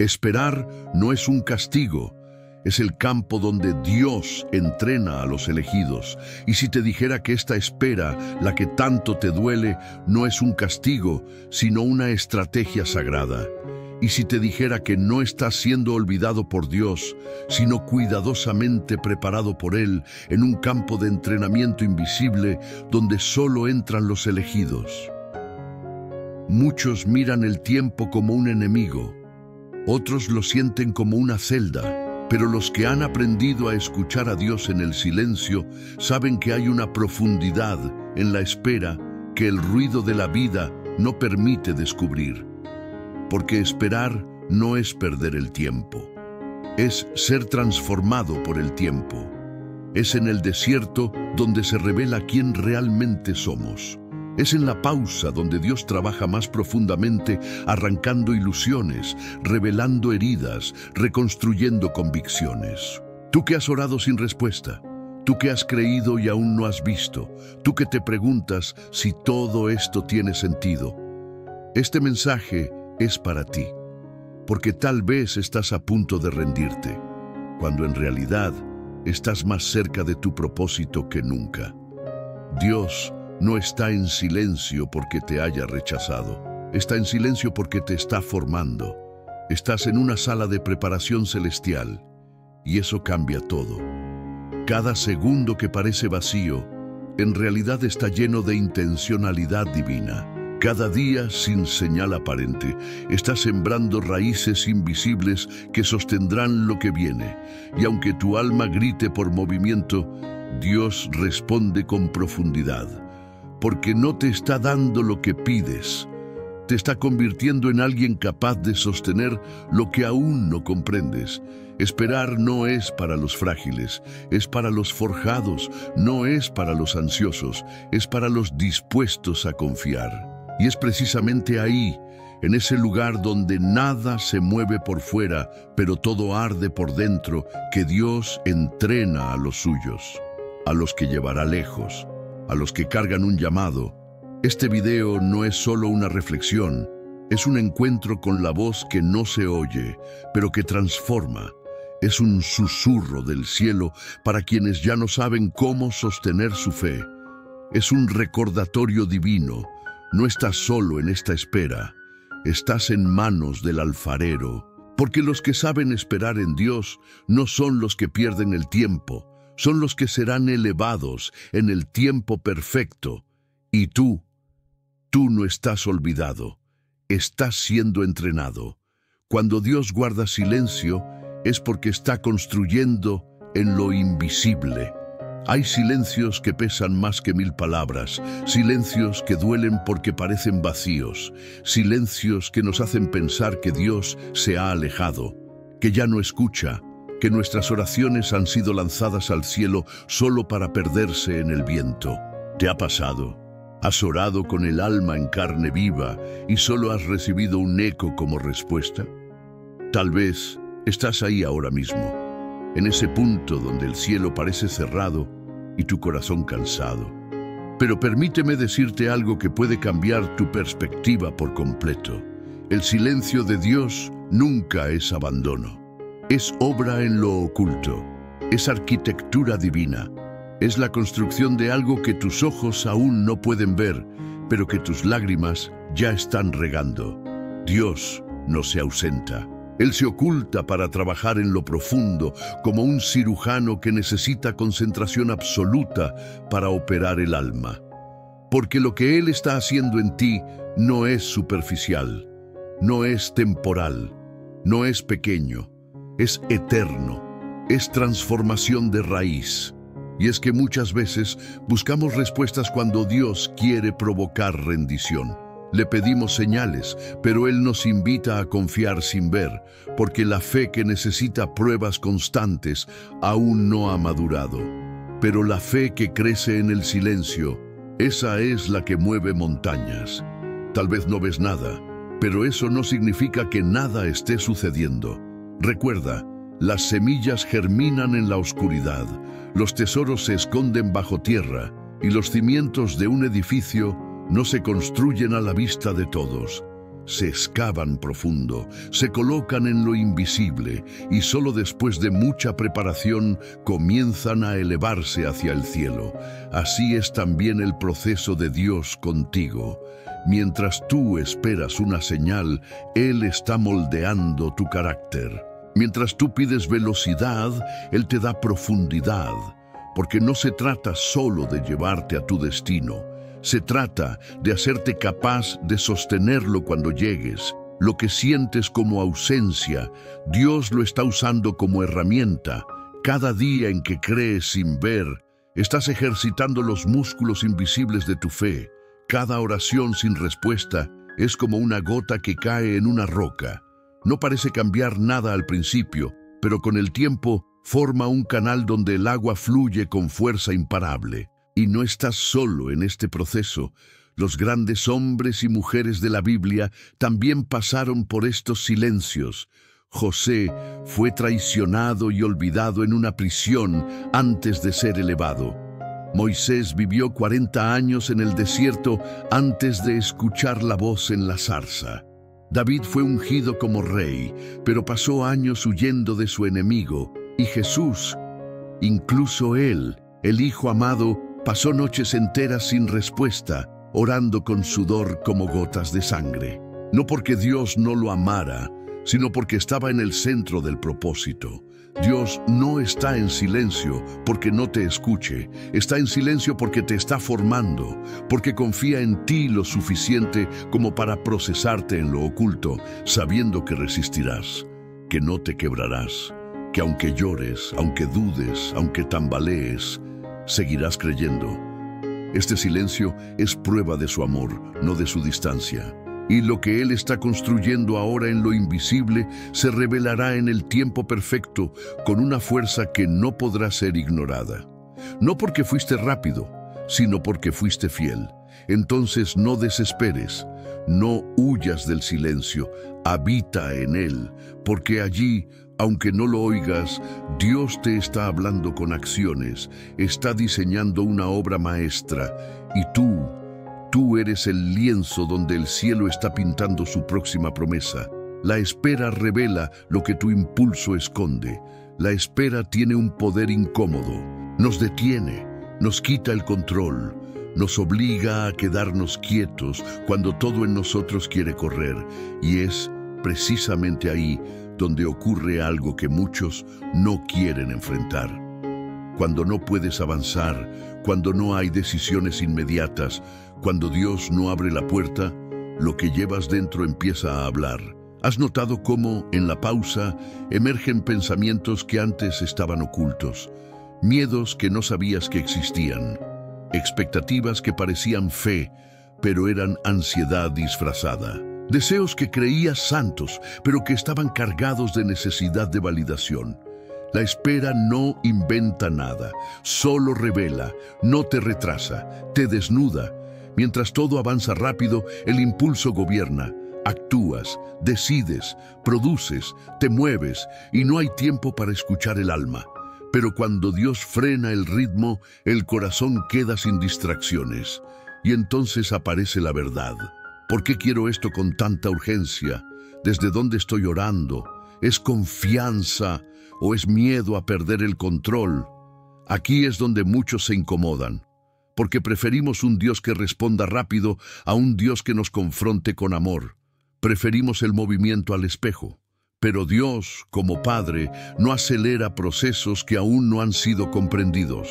Esperar no es un castigo, es el campo donde Dios entrena a los elegidos. Y si te dijera que esta espera, la que tanto te duele, no es un castigo, sino una estrategia sagrada. Y si te dijera que no estás siendo olvidado por Dios, sino cuidadosamente preparado por Él en un campo de entrenamiento invisible donde solo entran los elegidos. Muchos miran el tiempo como un enemigo, otros lo sienten como una celda, pero los que han aprendido a escuchar a Dios en el silencio saben que hay una profundidad en la espera que el ruido de la vida no permite descubrir. Porque esperar no es perder el tiempo, es ser transformado por el tiempo. Es en el desierto donde se revela quién realmente somos. Es en la pausa donde Dios trabaja más profundamente, arrancando ilusiones, revelando heridas, reconstruyendo convicciones. Tú que has orado sin respuesta, tú que has creído y aún no has visto, tú que te preguntas si todo esto tiene sentido. Este mensaje es para ti, porque tal vez estás a punto de rendirte, cuando en realidad estás más cerca de tu propósito que nunca. Dios no está en silencio porque te haya rechazado, está en silencio porque te está formando. Estás en una sala de preparación celestial, y eso cambia todo. Cada segundo que parece vacío, en realidad está lleno de intencionalidad divina. Cada día, sin señal aparente, está sembrando raíces invisibles que sostendrán lo que viene. Y aunque tu alma grite por movimiento, Dios responde con profundidad. Porque no te está dando lo que pides, te está convirtiendo en alguien capaz de sostener lo que aún no comprendes. Esperar no es para los frágiles, es para los forjados, no es para los ansiosos, es para los dispuestos a confiar. Y es precisamente ahí, en ese lugar donde nada se mueve por fuera, pero todo arde por dentro, que Dios entrena a los suyos, a los que llevará lejos, a los que cargan un llamado. Este video no es solo una reflexión, es un encuentro con la voz que no se oye, pero que transforma. Es un susurro del cielo para quienes ya no saben cómo sostener su fe. Es un recordatorio divino. No estás solo en esta espera, estás en manos del alfarero. Porque los que saben esperar en Dios no son los que pierden el tiempo, son los que serán elevados en el tiempo perfecto. Y tú no estás olvidado, estás siendo entrenado. Cuando Dios guarda silencio, es porque está construyendo en lo invisible. Hay silencios que pesan más que 1000 palabras, silencios que duelen porque parecen vacíos, silencios que nos hacen pensar que Dios se ha alejado, que ya no escucha, que nuestras oraciones han sido lanzadas al cielo solo para perderse en el viento. ¿Te ha pasado? ¿Has orado con el alma en carne viva y solo has recibido un eco como respuesta? Tal vez estás ahí ahora mismo, en ese punto donde el cielo parece cerrado y tu corazón cansado. Pero permíteme decirte algo que puede cambiar tu perspectiva por completo. El silencio de Dios nunca es abandono. Es obra en lo oculto, es arquitectura divina, es la construcción de algo que tus ojos aún no pueden ver, pero que tus lágrimas ya están regando. Dios no se ausenta. Él se oculta para trabajar en lo profundo, como un cirujano que necesita concentración absoluta para operar el alma. Porque lo que Él está haciendo en ti no es superficial, no es temporal, no es pequeño. Es eterno, es transformación de raíz. Y es que muchas veces buscamos respuestas cuando Dios quiere provocar rendición. Le pedimos señales, pero Él nos invita a confiar sin ver, porque la fe que necesita pruebas constantes aún no ha madurado. Pero la fe que crece en el silencio, esa es la que mueve montañas. Tal vez no ves nada, pero eso no significa que nada esté sucediendo. Recuerda, las semillas germinan en la oscuridad, los tesoros se esconden bajo tierra y los cimientos de un edificio no se construyen a la vista de todos. se excavan profundo, se colocan en lo invisible y solo después de mucha preparación comienzan a elevarse hacia el cielo. Así es también el proceso de Dios contigo. Mientras tú esperas una señal, Él está moldeando tu carácter. Mientras tú pides velocidad, Él te da profundidad, porque no se trata solo de llevarte a tu destino. Se trata de hacerte capaz de sostenerlo cuando llegues. Lo que sientes como ausencia, Dios lo está usando como herramienta. Cada día en que crees sin ver, estás ejercitando los músculos invisibles de tu fe. Cada oración sin respuesta es como una gota que cae en una roca. No parece cambiar nada al principio, pero con el tiempo forma un canal donde el agua fluye con fuerza imparable. Y no estás solo en este proceso. Los grandes hombres y mujeres de la Biblia también pasaron por estos silencios. José fue traicionado y olvidado en una prisión antes de ser elevado. Moisés vivió 40 años en el desierto antes de escuchar la voz en la zarza. David fue ungido como rey, pero pasó años huyendo de su enemigo. Y Jesús, incluso él, el Hijo amado, pasó noches enteras sin respuesta, orando con sudor como gotas de sangre. No porque Dios no lo amara, sino porque estaba en el centro del propósito. Dios no está en silencio porque no te escuche, está en silencio porque te está formando, porque confía en ti lo suficiente como para procesarte en lo oculto, sabiendo que resistirás, que no te quebrarás, que aunque llores, aunque dudes, aunque tambalees, seguirás creyendo. Este silencio es prueba de su amor, no de su distancia. Y lo que Él está construyendo ahora en lo invisible se revelará en el tiempo perfecto con una fuerza que no podrá ser ignorada. No porque fuiste rápido, sino porque fuiste fiel. Entonces no desesperes, no huyas del silencio, habita en él, porque allí, aunque no lo oigas, Dios te está hablando con acciones, está diseñando una obra maestra, y tú eres el lienzo donde el cielo está pintando su próxima promesa. La espera revela lo que tu impulso esconde. La espera tiene un poder incómodo. Nos detiene, nos quita el control, nos obliga a quedarnos quietos cuando todo en nosotros quiere correr. Y es precisamente ahí donde ocurre algo que muchos no quieren enfrentar. Cuando no puedes avanzar, cuando no hay decisiones inmediatas, cuando Dios no abre la puerta, lo que llevas dentro empieza a hablar. ¿Has notado cómo, en la pausa, emergen pensamientos que antes estaban ocultos? Miedos que no sabías que existían. Expectativas que parecían fe, pero eran ansiedad disfrazada. Deseos que creías santos, pero que estaban cargados de necesidad de validación. La espera no inventa nada, solo revela, no te retrasa, te desnuda. Mientras todo avanza rápido, el impulso gobierna. Actúas, decides, produces, te mueves y no hay tiempo para escuchar el alma. Pero cuando Dios frena el ritmo, el corazón queda sin distracciones. Y entonces aparece la verdad. ¿Por qué quiero esto con tanta urgencia? ¿Desde dónde estoy orando? ¿Es confianza o es miedo a perder el control? Aquí es donde muchos se incomodan, porque preferimos un Dios que responda rápido a un Dios que nos confronte con amor. Preferimos el movimiento al espejo. Pero Dios, como Padre, no acelera procesos que aún no han sido comprendidos.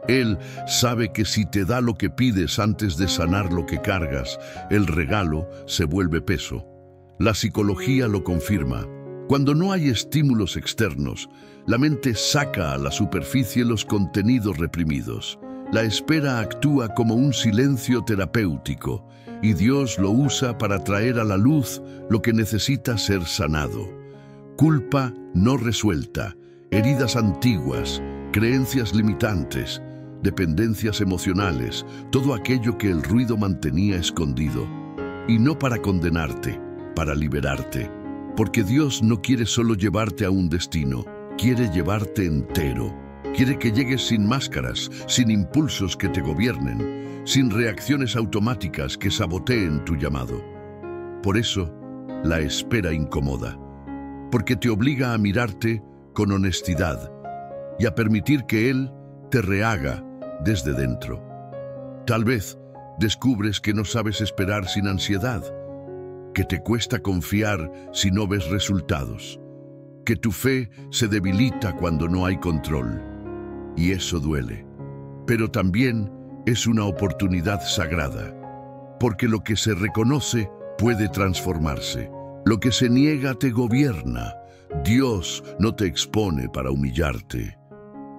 Él sabe que si te da lo que pides antes de sanar lo que cargas, el regalo se vuelve peso. La psicología lo confirma. Cuando no hay estímulos externos, la mente saca a la superficie los contenidos reprimidos. La espera actúa como un silencio terapéutico, y Dios lo usa para traer a la luz lo que necesita ser sanado. Culpa no resuelta, heridas antiguas, creencias limitantes, dependencias emocionales, todo aquello que el ruido mantenía escondido. Y no para condenarte, para liberarte. Porque Dios no quiere solo llevarte a un destino, quiere llevarte entero. Quiere que llegues sin máscaras, sin impulsos que te gobiernen, sin reacciones automáticas que saboteen tu llamado. Por eso, la espera incomoda, porque te obliga a mirarte con honestidad y a permitir que Él te rehaga desde dentro. Tal vez descubres que no sabes esperar sin ansiedad, que te cuesta confiar si no ves resultados, que tu fe se debilita cuando no hay control. Y eso duele. Pero también es una oportunidad sagrada, porque lo que se reconoce puede transformarse. Lo que se niega te gobierna. Dios no te expone para humillarte,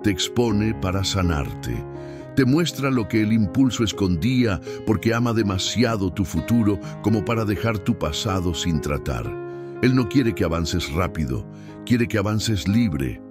te expone para sanarte. Te muestra lo que el impulso escondía porque ama demasiado tu futuro como para dejar tu pasado sin tratar. Él no quiere que avances rápido, quiere que avances libre.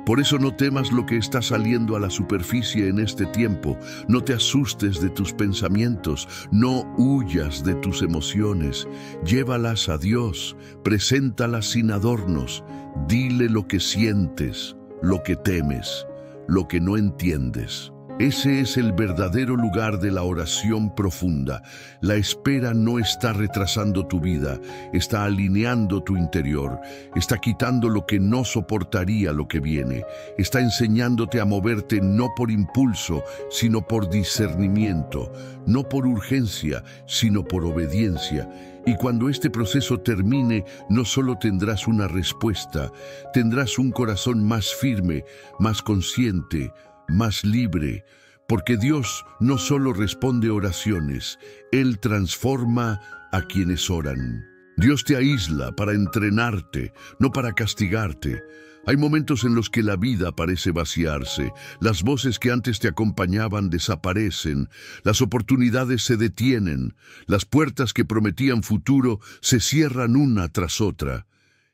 Por eso no temas lo que está saliendo a la superficie en este tiempo. No te asustes de tus pensamientos, no huyas de tus emociones. Llévalas a Dios, preséntalas sin adornos. Dile lo que sientes, lo que temes, lo que no entiendes. Ese es el verdadero lugar de la oración profunda. La espera no está retrasando tu vida, está alineando tu interior, está quitando lo que no soportaría lo que viene, está enseñándote a moverte no por impulso, sino por discernimiento, no por urgencia, sino por obediencia. Y cuando este proceso termine, no solo tendrás una respuesta, tendrás un corazón más firme, más consciente, más libre, porque Dios no solo responde oraciones, Él transforma a quienes oran. Dios te aísla para entrenarte, no para castigarte. Hay momentos en los que la vida parece vaciarse, las voces que antes te acompañaban desaparecen, las oportunidades se detienen, las puertas que prometían futuro se cierran una tras otra,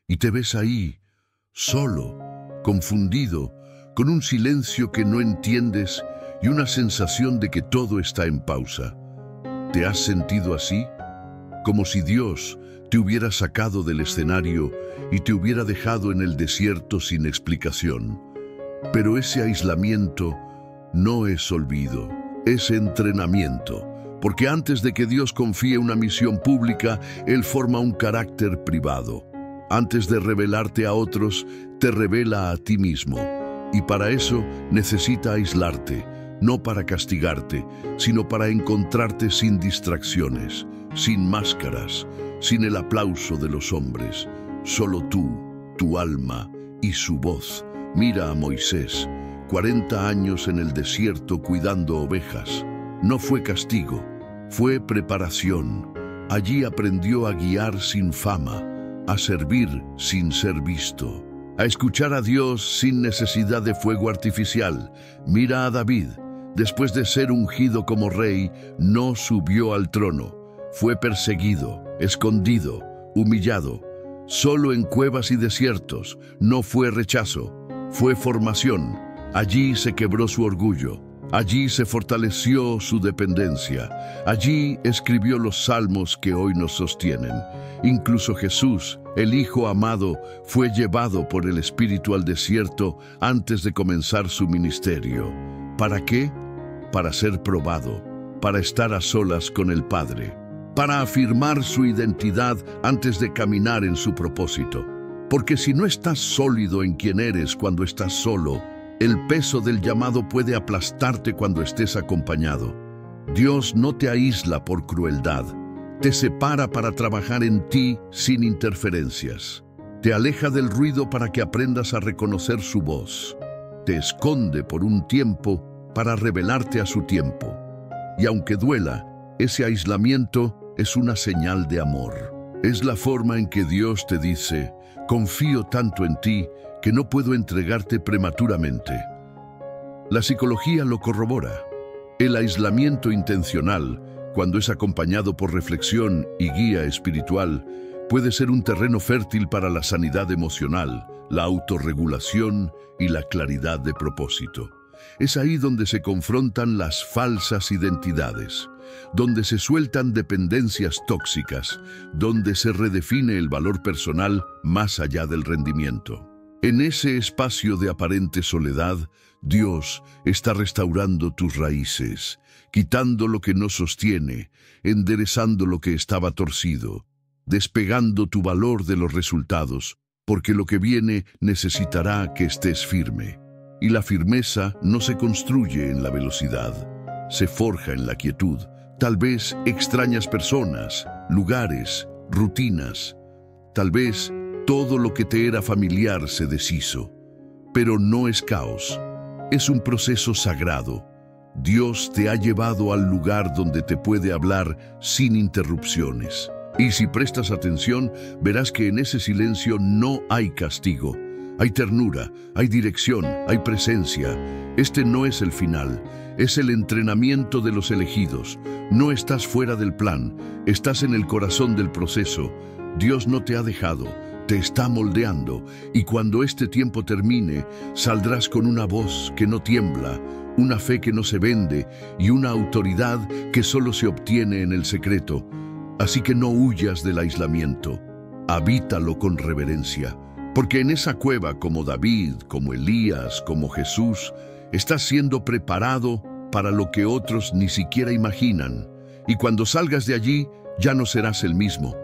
y te ves ahí, solo, confundido, con un silencio que no entiendes y una sensación de que todo está en pausa. ¿Te has sentido así? Como si Dios te hubiera sacado del escenario y te hubiera dejado en el desierto sin explicación. Pero ese aislamiento no es olvido, es entrenamiento, porque antes de que Dios confíe una misión pública, Él forma un carácter privado. Antes de revelarte a otros, te revela a ti mismo. Y para eso necesita aislarte, no para castigarte, sino para encontrarte sin distracciones, sin máscaras, sin el aplauso de los hombres. Solo tú, tu alma y su voz. Mira a Moisés, 40 años en el desierto cuidando ovejas. No fue castigo, fue preparación. Allí aprendió a guiar sin fama, a servir sin ser visto, a escuchar a Dios sin necesidad de fuego artificial. Mira a David. Después de ser ungido como rey, no subió al trono. Fue perseguido, escondido, humillado. Solo en cuevas y desiertos. No fue rechazo, fue formación. Allí se quebró su orgullo. Allí se fortaleció su dependencia. Allí escribió los salmos que hoy nos sostienen. Incluso Jesús, el Hijo amado, fue llevado por el Espíritu al desierto antes de comenzar su ministerio. ¿Para qué? Para ser probado, para estar a solas con el Padre, para afirmar su identidad antes de caminar en su propósito. Porque si no estás sólido en quién eres cuando estás solo, el peso del llamado puede aplastarte cuando estés acompañado. Dios no te aísla por crueldad, te separa para trabajar en ti sin interferencias. Te aleja del ruido para que aprendas a reconocer su voz. Te esconde por un tiempo para revelarte a su tiempo. Y aunque duela, ese aislamiento es una señal de amor. Es la forma en que Dios te dice: confío tanto en ti que no puedo entregarte prematuramente. La psicología lo corrobora. El aislamiento intencional, cuando es acompañado por reflexión y guía espiritual, puede ser un terreno fértil para la sanidad emocional, la autorregulación y la claridad de propósito. Es ahí donde se confrontan las falsas identidades, donde se sueltan dependencias tóxicas, donde se redefine el valor personal más allá del rendimiento. En ese espacio de aparente soledad, Dios está restaurando tus raíces, quitando lo que no sostiene, enderezando lo que estaba torcido. despegando tu valor de los resultados, porque lo que viene necesitará que estés firme. Y la firmeza no se construye en la velocidad, se forja en la quietud. Tal vez extrañas personas, lugares, rutinas. Tal vez todo lo que te era familiar se deshizo. Pero no es caos, es un proceso sagrado. Dios te ha llevado al lugar donde te puede hablar sin interrupciones. Y si prestas atención, verás que en ese silencio no hay castigo. Hay ternura, hay dirección, hay presencia. Este no es el final, es el entrenamiento de los elegidos. No estás fuera del plan, estás en el corazón del proceso. Dios no te ha dejado, te está moldeando. Y cuando este tiempo termine, saldrás con una voz que no tiembla, una fe que no se vende y una autoridad que solo se obtiene en el secreto. Así que no huyas del aislamiento, habítalo con reverencia. Porque en esa cueva, como David, como Elías, como Jesús, estás siendo preparado para lo que otros ni siquiera imaginan. Y cuando salgas de allí, ya no serás el mismo.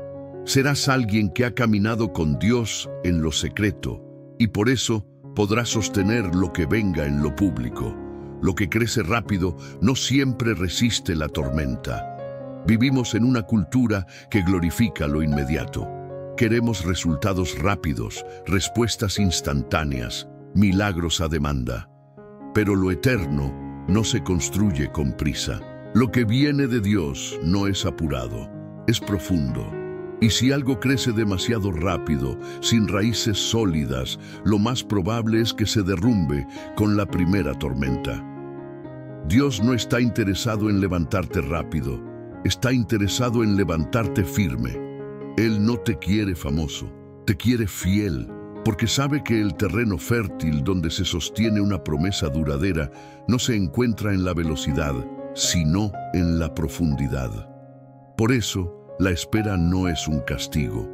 Serás alguien que ha caminado con Dios en lo secreto, y por eso podrás sostener lo que venga en lo público. Lo que crece rápido no siempre resiste la tormenta. Vivimos en una cultura que glorifica lo inmediato. Queremos resultados rápidos, respuestas instantáneas, milagros a demanda. Pero lo eterno no se construye con prisa. Lo que viene de Dios no es apurado, es profundo. Y si algo crece demasiado rápido, sin raíces sólidas, lo más probable es que se derrumbe con la primera tormenta. Dios no está interesado en levantarte rápido, está interesado en levantarte firme. Él no te quiere famoso, te quiere fiel, porque sabe que el terreno fértil donde se sostiene una promesa duradera no se encuentra en la velocidad, sino en la profundidad. Por eso, la espera no es un castigo,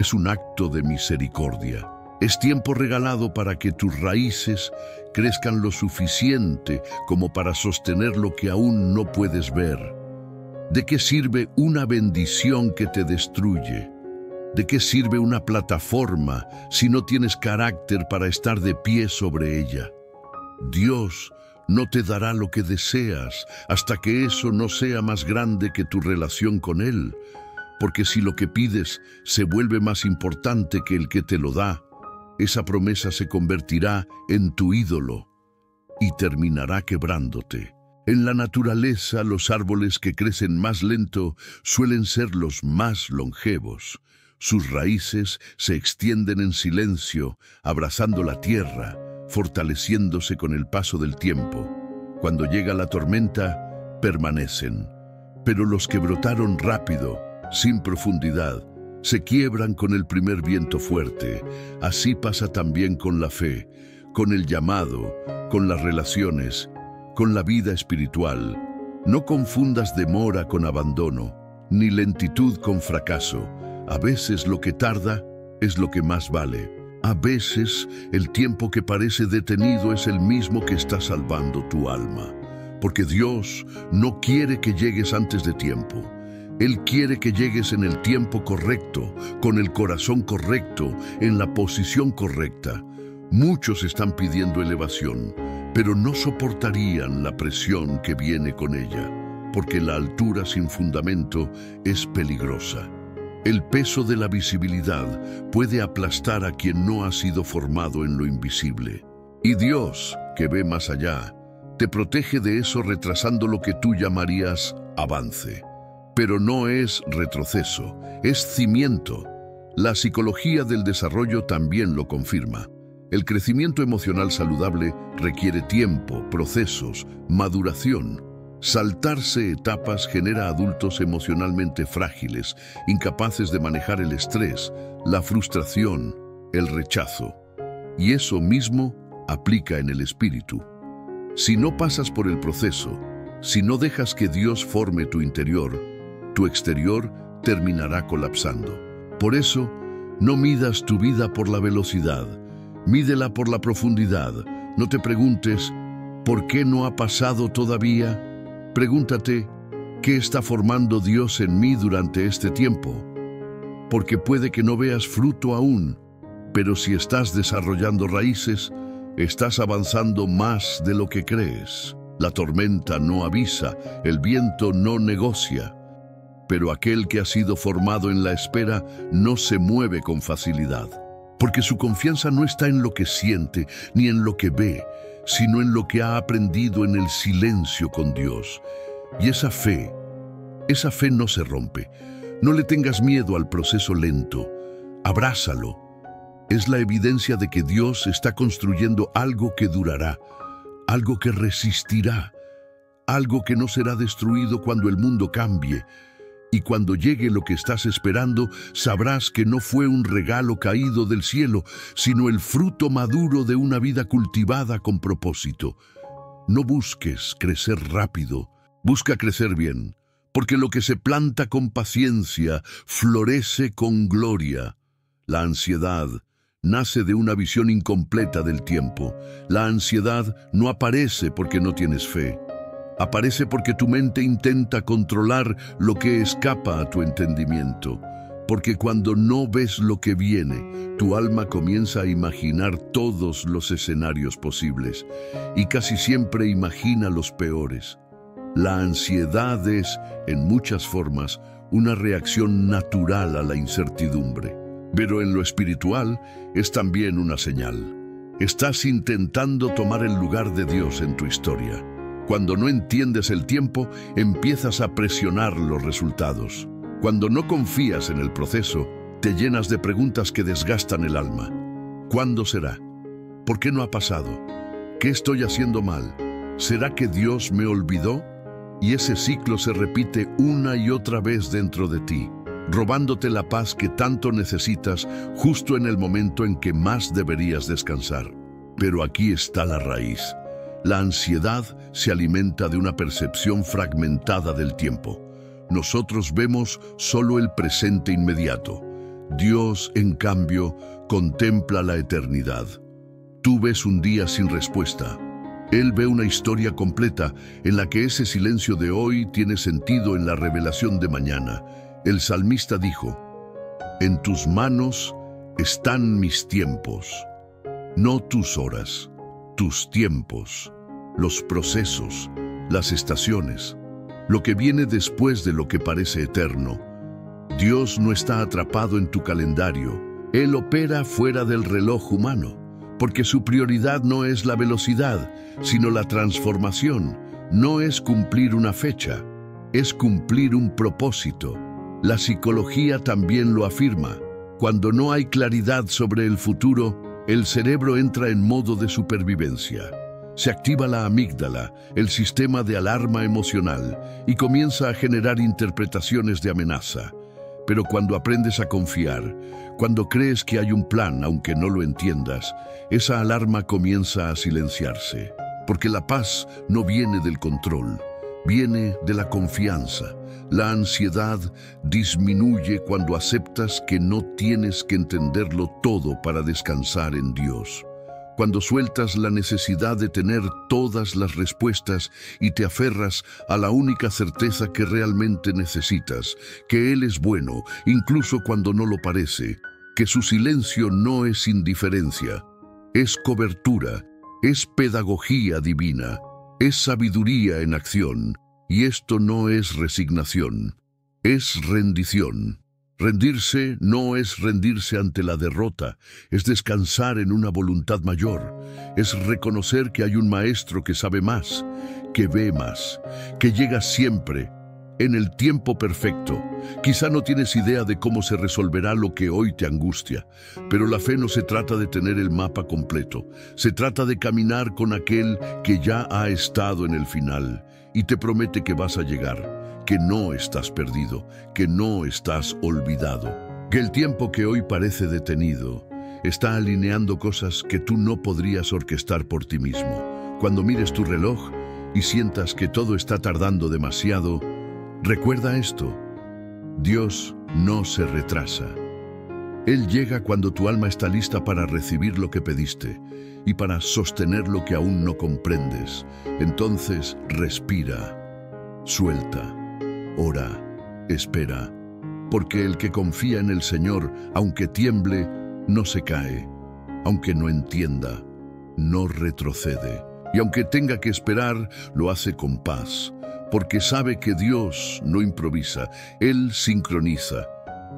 es un acto de misericordia. Es tiempo regalado para que tus raíces crezcan lo suficiente como para sostener lo que aún no puedes ver. ¿De qué sirve una bendición que te destruye? ¿De qué sirve una plataforma si no tienes carácter para estar de pie sobre ella? Dios no te dará lo que deseas hasta que eso no sea más grande que tu relación con Él. Porque si lo que pides se vuelve más importante que el que te lo da, esa promesa se convertirá en tu ídolo y terminará quebrándote. En la naturaleza, los árboles que crecen más lento suelen ser los más longevos. Sus raíces se extienden en silencio, abrazando la tierra, fortaleciéndose con el paso del tiempo. Cuando llega la tormenta, permanecen. Pero los que brotaron rápido, sin profundidad, se quiebran con el primer viento fuerte. Así pasa también con la fe, con el llamado, con las relaciones, con la vida espiritual. No confundas demora con abandono, ni lentitud con fracaso. A veces lo que tarda es lo que más vale. A veces el tiempo que parece detenido es el mismo que está salvando tu alma. Porque Dios no quiere que llegues antes de tiempo. Él quiere que llegues en el tiempo correcto, con el corazón correcto, en la posición correcta. Muchos están pidiendo elevación, pero no soportarían la presión que viene con ella, porque la altura sin fundamento es peligrosa. El peso de la visibilidad puede aplastar a quien no ha sido formado en lo invisible. Y Dios, que ve más allá, te protege de eso retrasando lo que tú llamarías avance. Pero no es retroceso, es cimiento. La psicología del desarrollo también lo confirma. El crecimiento emocional saludable requiere tiempo, procesos, maduración. Saltarse etapas genera adultos emocionalmente frágiles, incapaces de manejar el estrés, la frustración, el rechazo. Y eso mismo aplica en el espíritu. Si no pasas por el proceso, si no dejas que Dios forme tu interior, tu exterior terminará colapsando. Por eso, no midas tu vida por la velocidad, mídela por la profundidad. No te preguntes, ¿por qué no ha pasado todavía? Pregúntate, ¿qué está formando Dios en mí durante este tiempo? porque puede que no veas fruto aún, pero si estás desarrollando raíces, estás avanzando más de lo que crees. La tormenta no avisa, el viento no negocia, pero aquel que ha sido formado en la espera no se mueve con facilidad, porque su confianza no está en lo que siente ni en lo que ve, sino en lo que ha aprendido en el silencio con Dios. Y esa fe no se rompe. No le tengas miedo al proceso lento, abrázalo. Es la evidencia de que Dios está construyendo algo que durará, algo que resistirá, algo que no será destruido cuando el mundo cambie. Y cuando llegue lo que estás esperando, sabrás que no fue un regalo caído del cielo, sino el fruto maduro de una vida cultivada con propósito. No busques crecer rápido, busca crecer bien, porque lo que se planta con paciencia florece con gloria. La ansiedad nace de una visión incompleta del tiempo. La ansiedad no aparece porque no tienes fe. Aparece porque tu mente intenta controlar lo que escapa a tu entendimiento. Porque cuando no ves lo que viene, tu alma comienza a imaginar todos los escenarios posibles y casi siempre imagina los peores. La ansiedad es, en muchas formas, una reacción natural a la incertidumbre. Pero en lo espiritual es también una señal. Estás intentando tomar el lugar de Dios en tu historia. Cuando no entiendes el tiempo, empiezas a presionar los resultados. Cuando no confías en el proceso, te llenas de preguntas que desgastan el alma. ¿Cuándo será? ¿Por qué no ha pasado? ¿Qué estoy haciendo mal? ¿Será que Dios me olvidó? Y ese ciclo se repite una y otra vez dentro de ti, robándote la paz que tanto necesitas justo en el momento en que más deberías descansar. Pero aquí está la raíz. La ansiedad se alimenta de una percepción fragmentada del tiempo. Nosotros vemos solo el presente inmediato. Dios, en cambio, contempla la eternidad. Tú ves un día sin respuesta. Él ve una historia completa en la que ese silencio de hoy tiene sentido en la revelación de mañana. El salmista dijo: «En tus manos están mis tiempos, no tus horas, tus tiempos, los procesos, las estaciones, lo que viene después de lo que parece eterno». Dios no está atrapado en tu calendario. Él opera fuera del reloj humano, porque su prioridad no es la velocidad, sino la transformación. No es cumplir una fecha, es cumplir un propósito. La psicología también lo afirma. Cuando no hay claridad sobre el futuro, el cerebro entra en modo de supervivencia. Se activa la amígdala, el sistema de alarma emocional, y comienza a generar interpretaciones de amenaza. Pero cuando aprendes a confiar, cuando crees que hay un plan aunque no lo entiendas, esa alarma comienza a silenciarse. Porque la paz no viene del control, viene de la confianza. La ansiedad disminuye cuando aceptas que no tienes que entenderlo todo para descansar en Dios. Cuando sueltas la necesidad de tener todas las respuestas y te aferras a la única certeza que realmente necesitas, que Él es bueno, incluso cuando no lo parece, que su silencio no es indiferencia, es cobertura, es pedagogía divina, es sabiduría en acción, y esto no es resignación, es rendición. Rendirse no es rendirse ante la derrota, es descansar en una voluntad mayor, es reconocer que hay un maestro que sabe más, que ve más, que llega siempre, en el tiempo perfecto. Quizá no tienes idea de cómo se resolverá lo que hoy te angustia, pero la fe no se trata de tener el mapa completo, se trata de caminar con aquel que ya ha estado en el final y te promete que vas a llegar, que no estás perdido, que no estás olvidado, que el tiempo que hoy parece detenido está alineando cosas que tú no podrías orquestar por ti mismo. Cuando mires tu reloj y sientas que todo está tardando demasiado, recuerda esto: Dios no se retrasa. Él llega cuando tu alma está lista para recibir lo que pediste y para sostener lo que aún no comprendes. Entonces respira, suelta, ora, espera porque el que confía en el Señor, aunque tiemble, no se cae, aunque no entienda, no retrocede. Y aunque tenga que esperar, lo hace con paz, porque sabe que Dios no improvisa, Él sincroniza.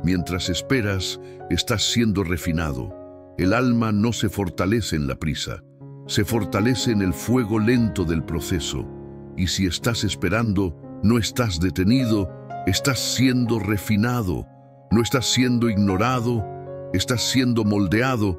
Mientras esperas, estás siendo refinado. El alma no se fortalece en la prisa, se fortalece en el fuego lento del proceso. Y si estás esperando, no estás detenido, estás siendo refinado, no estás siendo ignorado, estás siendo moldeado,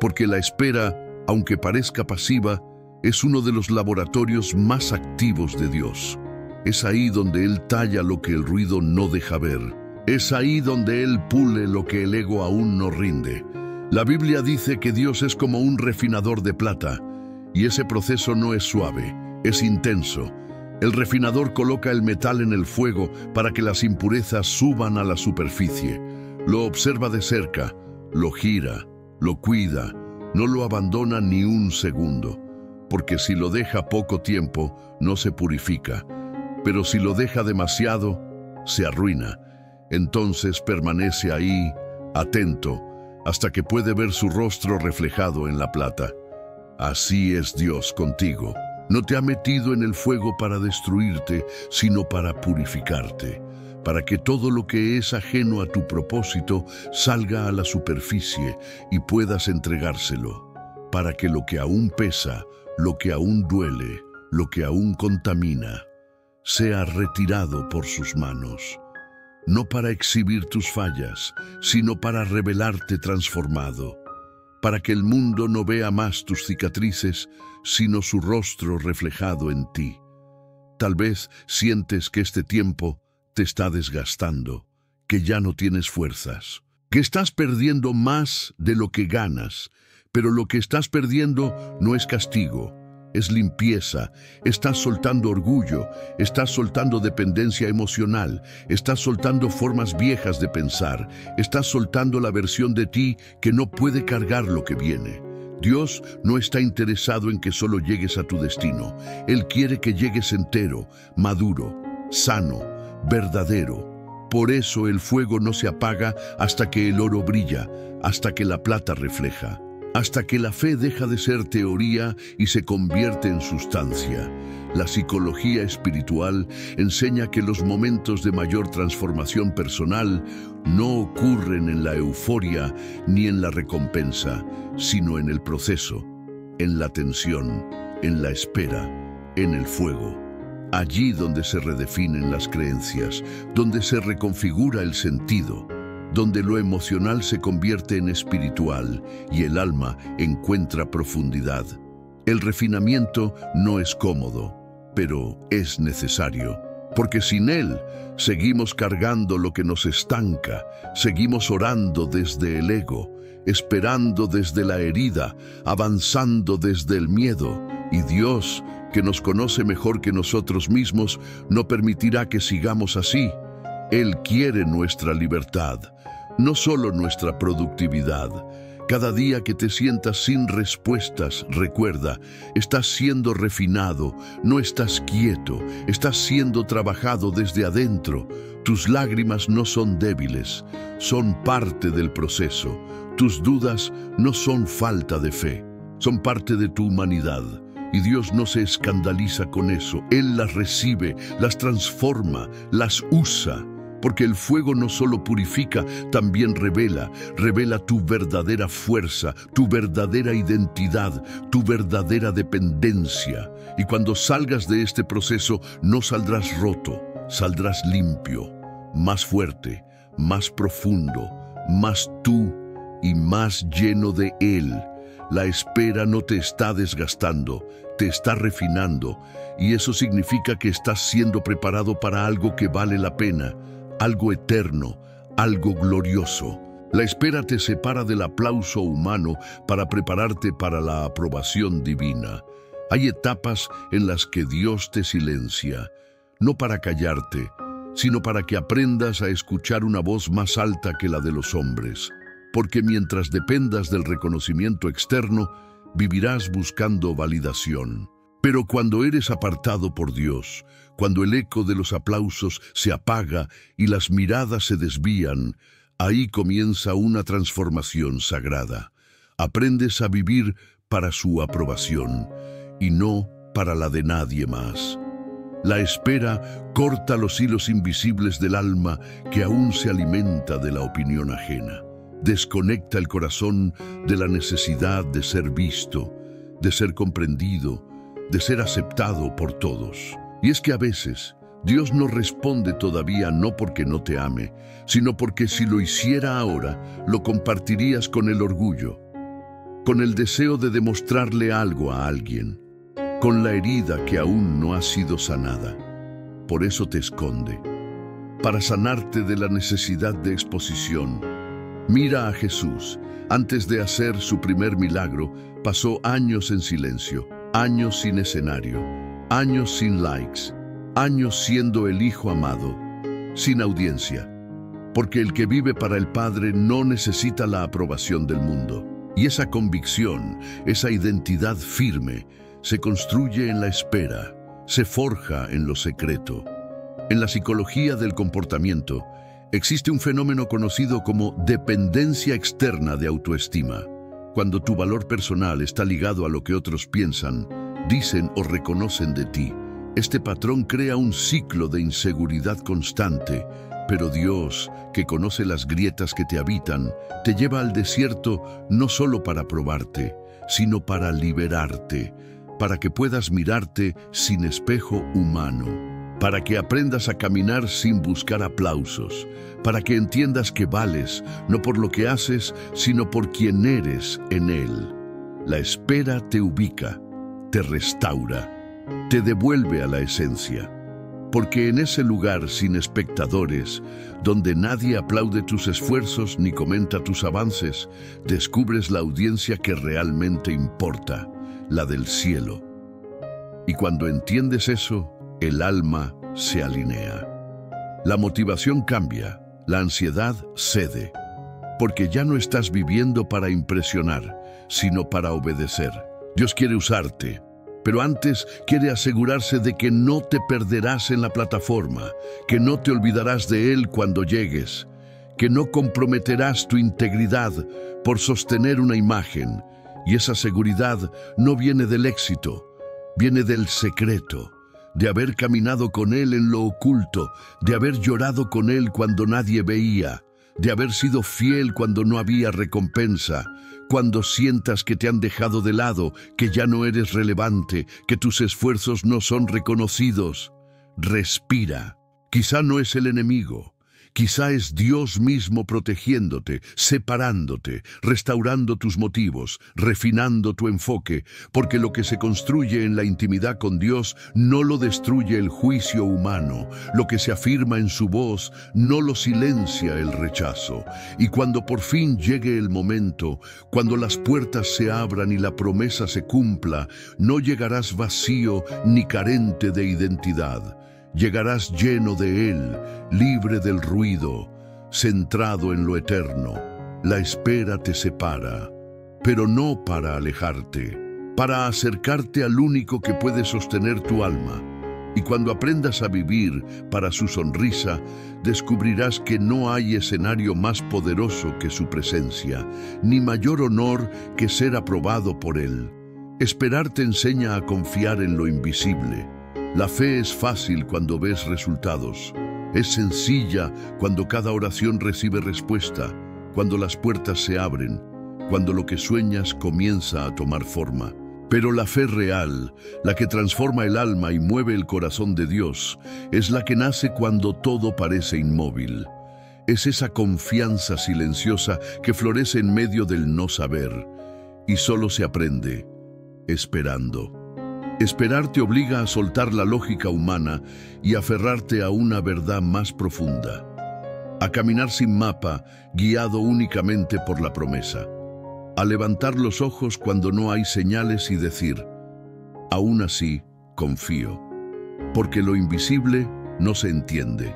porque la espera, aunque parezca pasiva, es uno de los laboratorios más activos de Dios. Es ahí donde Él talla lo que el ruido no deja ver. Es ahí donde Él pule lo que el ego aún no rinde. La Biblia dice que Dios es como un refinador de plata, y ese proceso no es suave, es intenso. El refinador coloca el metal en el fuego para que las impurezas suban a la superficie. Lo observa de cerca, lo gira, lo cuida, no lo abandona ni un segundo, porque si lo deja poco tiempo, no se purifica, pero si lo deja demasiado, se arruina. Entonces permanece ahí, atento, hasta que puede ver su rostro reflejado en la plata. Así es Dios contigo. No te ha metido en el fuego para destruirte, sino para purificarte, para que todo lo que es ajeno a tu propósito salga a la superficie y puedas entregárselo, para que lo que aún pesa, lo que aún duele, lo que aún contamina, sea retirado por sus manos. No para exhibir tus fallas, sino para revelarte transformado, para que el mundo no vea más tus cicatrices, sino su rostro reflejado en ti. Tal vez sientes que este tiempo te está desgastando, que ya no tienes fuerzas, que estás perdiendo más de lo que ganas, pero lo que estás perdiendo no es castigo, es limpieza. Estás soltando orgullo, estás soltando dependencia emocional, estás soltando formas viejas de pensar, estás soltando la versión de ti que no puede cargar lo que viene. Dios no está interesado en que solo llegues a tu destino. Él quiere que llegues entero, maduro, sano, verdadero. Por eso el fuego no se apaga hasta que el oro brilla, hasta que la plata refleja, hasta que la fe deja de ser teoría y se convierte en sustancia. La psicología espiritual enseña que los momentos de mayor transformación personal no ocurren en la euforia ni en la recompensa, sino en el proceso, en la tensión, en la espera, en el fuego. Allí donde se redefinen las creencias, donde se reconfigura el sentido, donde lo emocional se convierte en espiritual y el alma encuentra profundidad. El refinamiento no es cómodo, pero es necesario, porque sin él seguimos cargando lo que nos estanca, seguimos orando desde el ego, esperando desde la herida, avanzando desde el miedo, y Dios, que nos conoce mejor que nosotros mismos, no permitirá que sigamos así. Él quiere nuestra libertad, no solo nuestra productividad. Cada día que te sientas sin respuestas, recuerda, estás siendo refinado, no estás quieto, estás siendo trabajado desde adentro. Tus lágrimas no son débiles, son parte del proceso. Tus dudas no son falta de fe, son parte de tu humanidad. Y Dios no se escandaliza con eso. Él las recibe, las transforma, las usa. Porque el fuego no solo purifica, también revela tu verdadera fuerza, tu verdadera identidad, tu verdadera dependencia. Y cuando salgas de este proceso, no saldrás roto, saldrás limpio, más fuerte, más profundo, más tú y más lleno de Él. La espera no te está desgastando, te está refinando, y eso significa que estás siendo preparado para algo que vale la pena, algo eterno, algo glorioso. La espera te separa del aplauso humano para prepararte para la aprobación divina. Hay etapas en las que Dios te silencia, no para callarte, sino para que aprendas a escuchar una voz más alta que la de los hombres. Porque mientras dependas del reconocimiento externo, vivirás buscando validación. Pero cuando eres apartado por Dios, cuando el eco de los aplausos se apaga y las miradas se desvían, ahí comienza una transformación sagrada. Aprendes a vivir para su aprobación y no para la de nadie más. La espera corta los hilos invisibles del alma que aún se alimenta de la opinión ajena. Desconecta el corazón de la necesidad de ser visto, de ser comprendido, de ser aceptado por todos. Y es que a veces Dios no responde todavía no porque no te ame, sino porque si lo hiciera ahora, lo compartirías con el orgullo, con el deseo de demostrarle algo a alguien, con la herida que aún no ha sido sanada. Por eso te esconde, para sanarte de la necesidad de exposición. Mira a Jesús. Antes de hacer su primer milagro, pasó años en silencio, años sin escenario, años sin likes, años siendo el Hijo amado, sin audiencia. Porque el que vive para el Padre no necesita la aprobación del mundo. Y esa convicción, esa identidad firme, se construye en la espera, se forja en lo secreto. En la psicología del comportamiento, existe un fenómeno conocido como dependencia externa de autoestima. Cuando tu valor personal está ligado a lo que otros piensan, dicen o reconocen de ti, este patrón crea un ciclo de inseguridad constante, pero Dios, que conoce las grietas que te habitan, te lleva al desierto no solo para probarte, sino para liberarte, para que puedas mirarte sin espejo humano, para que aprendas a caminar sin buscar aplausos, para que entiendas que vales, no por lo que haces, sino por quien eres en Él. La espera te ubica, te restaura, te devuelve a la esencia, porque en ese lugar sin espectadores, donde nadie aplaude tus esfuerzos ni comenta tus avances, descubres la audiencia que realmente importa, la del cielo. Y cuando entiendes eso, el alma se alinea. La motivación cambia, la ansiedad cede, porque ya no estás viviendo para impresionar, sino para obedecer. Dios quiere usarte, pero antes quiere asegurarse de que no te perderás en la plataforma, que no te olvidarás de Él cuando llegues, que no comprometerás tu integridad por sostener una imagen. Y esa seguridad no viene del éxito, viene del secreto, de haber caminado con Él en lo oculto, de haber llorado con Él cuando nadie veía, de haber sido fiel cuando no había recompensa, cuando sientas que te han dejado de lado, que ya no eres relevante, que tus esfuerzos no son reconocidos. Respira. Quizá no es el enemigo. Quizá es Dios mismo protegiéndote, separándote, restaurando tus motivos, refinando tu enfoque, porque lo que se construye en la intimidad con Dios no lo destruye el juicio humano, lo que se afirma en su voz no lo silencia el rechazo. Y cuando por fin llegue el momento, cuando las puertas se abran y la promesa se cumpla, no llegarás vacío ni carente de identidad. Llegarás lleno de Él, libre del ruido, centrado en lo eterno. La espera te separa, pero no para alejarte, para acercarte al único que puede sostener tu alma. Y cuando aprendas a vivir para su sonrisa, descubrirás que no hay escenario más poderoso que su presencia, ni mayor honor que ser aprobado por Él. Esperar te enseña a confiar en lo invisible. La fe es fácil cuando ves resultados. Es sencilla cuando cada oración recibe respuesta, cuando las puertas se abren, cuando lo que sueñas comienza a tomar forma. Pero la fe real, la que transforma el alma y mueve el corazón de Dios, es la que nace cuando todo parece inmóvil. Es esa confianza silenciosa que florece en medio del no saber, y solo se aprende esperando. Esperar te obliga a soltar la lógica humana y aferrarte a una verdad más profunda, a caminar sin mapa, guiado únicamente por la promesa, a levantar los ojos cuando no hay señales y decir, aún así, confío, porque lo invisible no se entiende,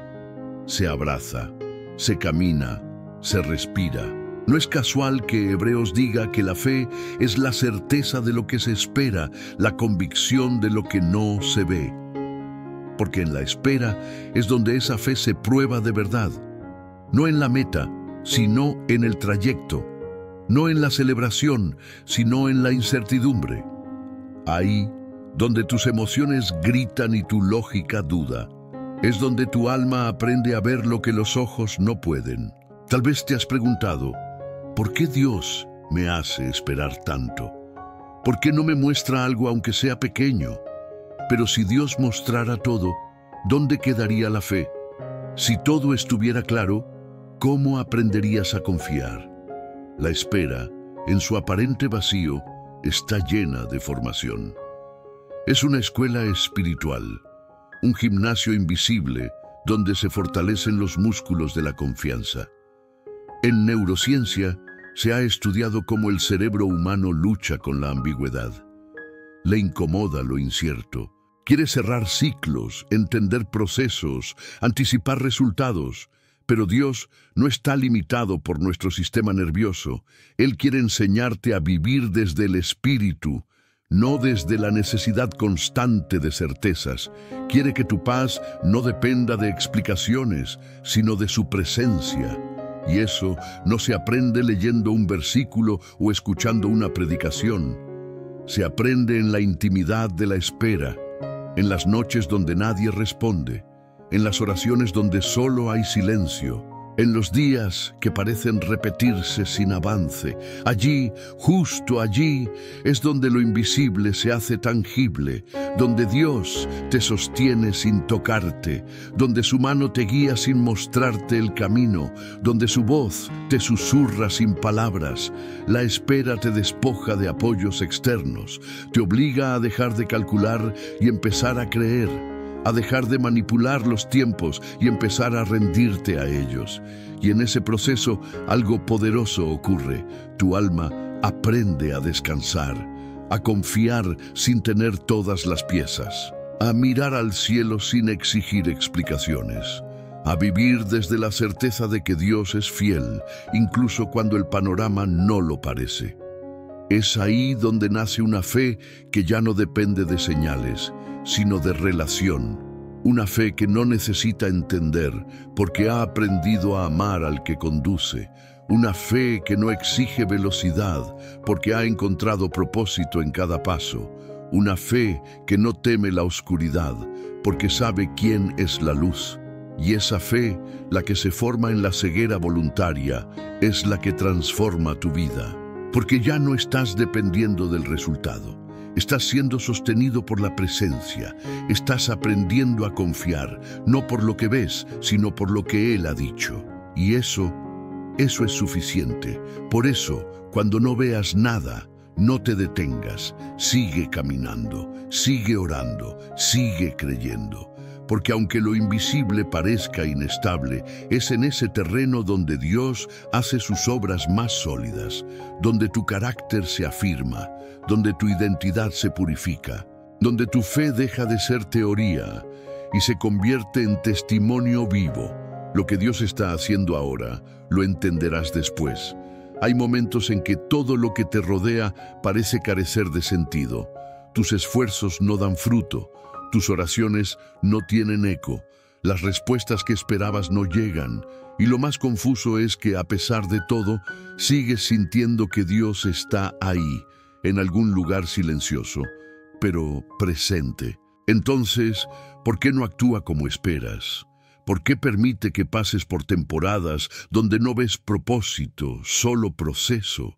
se abraza, se camina, se respira, No es casual que Hebreos diga que la fe es la certeza de lo que se espera, la convicción de lo que no se ve. Porque en la espera es donde esa fe se prueba de verdad. No en la meta, sino en el trayecto. No en la celebración, sino en la incertidumbre. Ahí, donde tus emociones gritan y tu lógica duda, es donde tu alma aprende a ver lo que los ojos no pueden. Tal vez te has preguntado, ¿por qué Dios me hace esperar tanto? ¿Por qué no me muestra algo aunque sea pequeño? Pero si Dios mostrara todo, ¿dónde quedaría la fe? Si todo estuviera claro, ¿cómo aprenderías a confiar? La espera, en su aparente vacío, está llena de formación. Es una escuela espiritual, un gimnasio invisible donde se fortalecen los músculos de la confianza. En neurociencia se ha estudiado cómo el cerebro humano lucha con la ambigüedad. Le incomoda lo incierto. Quiere cerrar ciclos, entender procesos, anticipar resultados. Pero Dios no está limitado por nuestro sistema nervioso. Él quiere enseñarte a vivir desde el espíritu, no desde la necesidad constante de certezas. Quiere que tu paz no dependa de explicaciones, sino de su presencia. Y eso no se aprende leyendo un versículo o escuchando una predicación. Se aprende en la intimidad de la espera, en las noches donde nadie responde, en las oraciones donde solo hay silencio, en los días que parecen repetirse sin avance. Allí, justo allí, es donde lo invisible se hace tangible, donde Dios te sostiene sin tocarte, donde su mano te guía sin mostrarte el camino, donde su voz te susurra sin palabras. La espera te despoja de apoyos externos, te obliga a dejar de calcular y empezar a creer, a dejar de manipular los tiempos y empezar a rendirte a ellos. Y en ese proceso algo poderoso ocurre. Tu alma aprende a descansar, a confiar sin tener todas las piezas, a mirar al cielo sin exigir explicaciones, a vivir desde la certeza de que Dios es fiel, incluso cuando el panorama no lo parece. Es ahí donde nace una fe que ya no depende de señales, sino de relación. Una fe que no necesita entender porque ha aprendido a amar al que conduce. Una fe que no exige velocidad porque ha encontrado propósito en cada paso. Una fe que no teme la oscuridad porque sabe quién es la luz. Y esa fe, la que se forma en la ceguera voluntaria, es la que transforma tu vida. Porque ya no estás dependiendo del resultado. Estás siendo sostenido por la presencia. Estás aprendiendo a confiar, no por lo que ves, sino por lo que Él ha dicho. Y eso es suficiente. Por eso, cuando no veas nada, no te detengas. Sigue caminando, sigue orando, sigue creyendo. Porque aunque lo invisible parezca inestable, es en ese terreno donde Dios hace sus obras más sólidas, donde tu carácter se afirma, donde tu identidad se purifica, donde tu fe deja de ser teoría y se convierte en testimonio vivo. Lo que Dios está haciendo ahora, lo entenderás después. Hay momentos en que todo lo que te rodea parece carecer de sentido. Tus esfuerzos no dan fruto. Tus oraciones no tienen eco, las respuestas que esperabas no llegan, y lo más confuso es que, a pesar de todo, sigues sintiendo que Dios está ahí, en algún lugar silencioso, pero presente. Entonces, ¿por qué no actúa como esperas? ¿Por qué permite que pases por temporadas donde no ves propósito, solo proceso?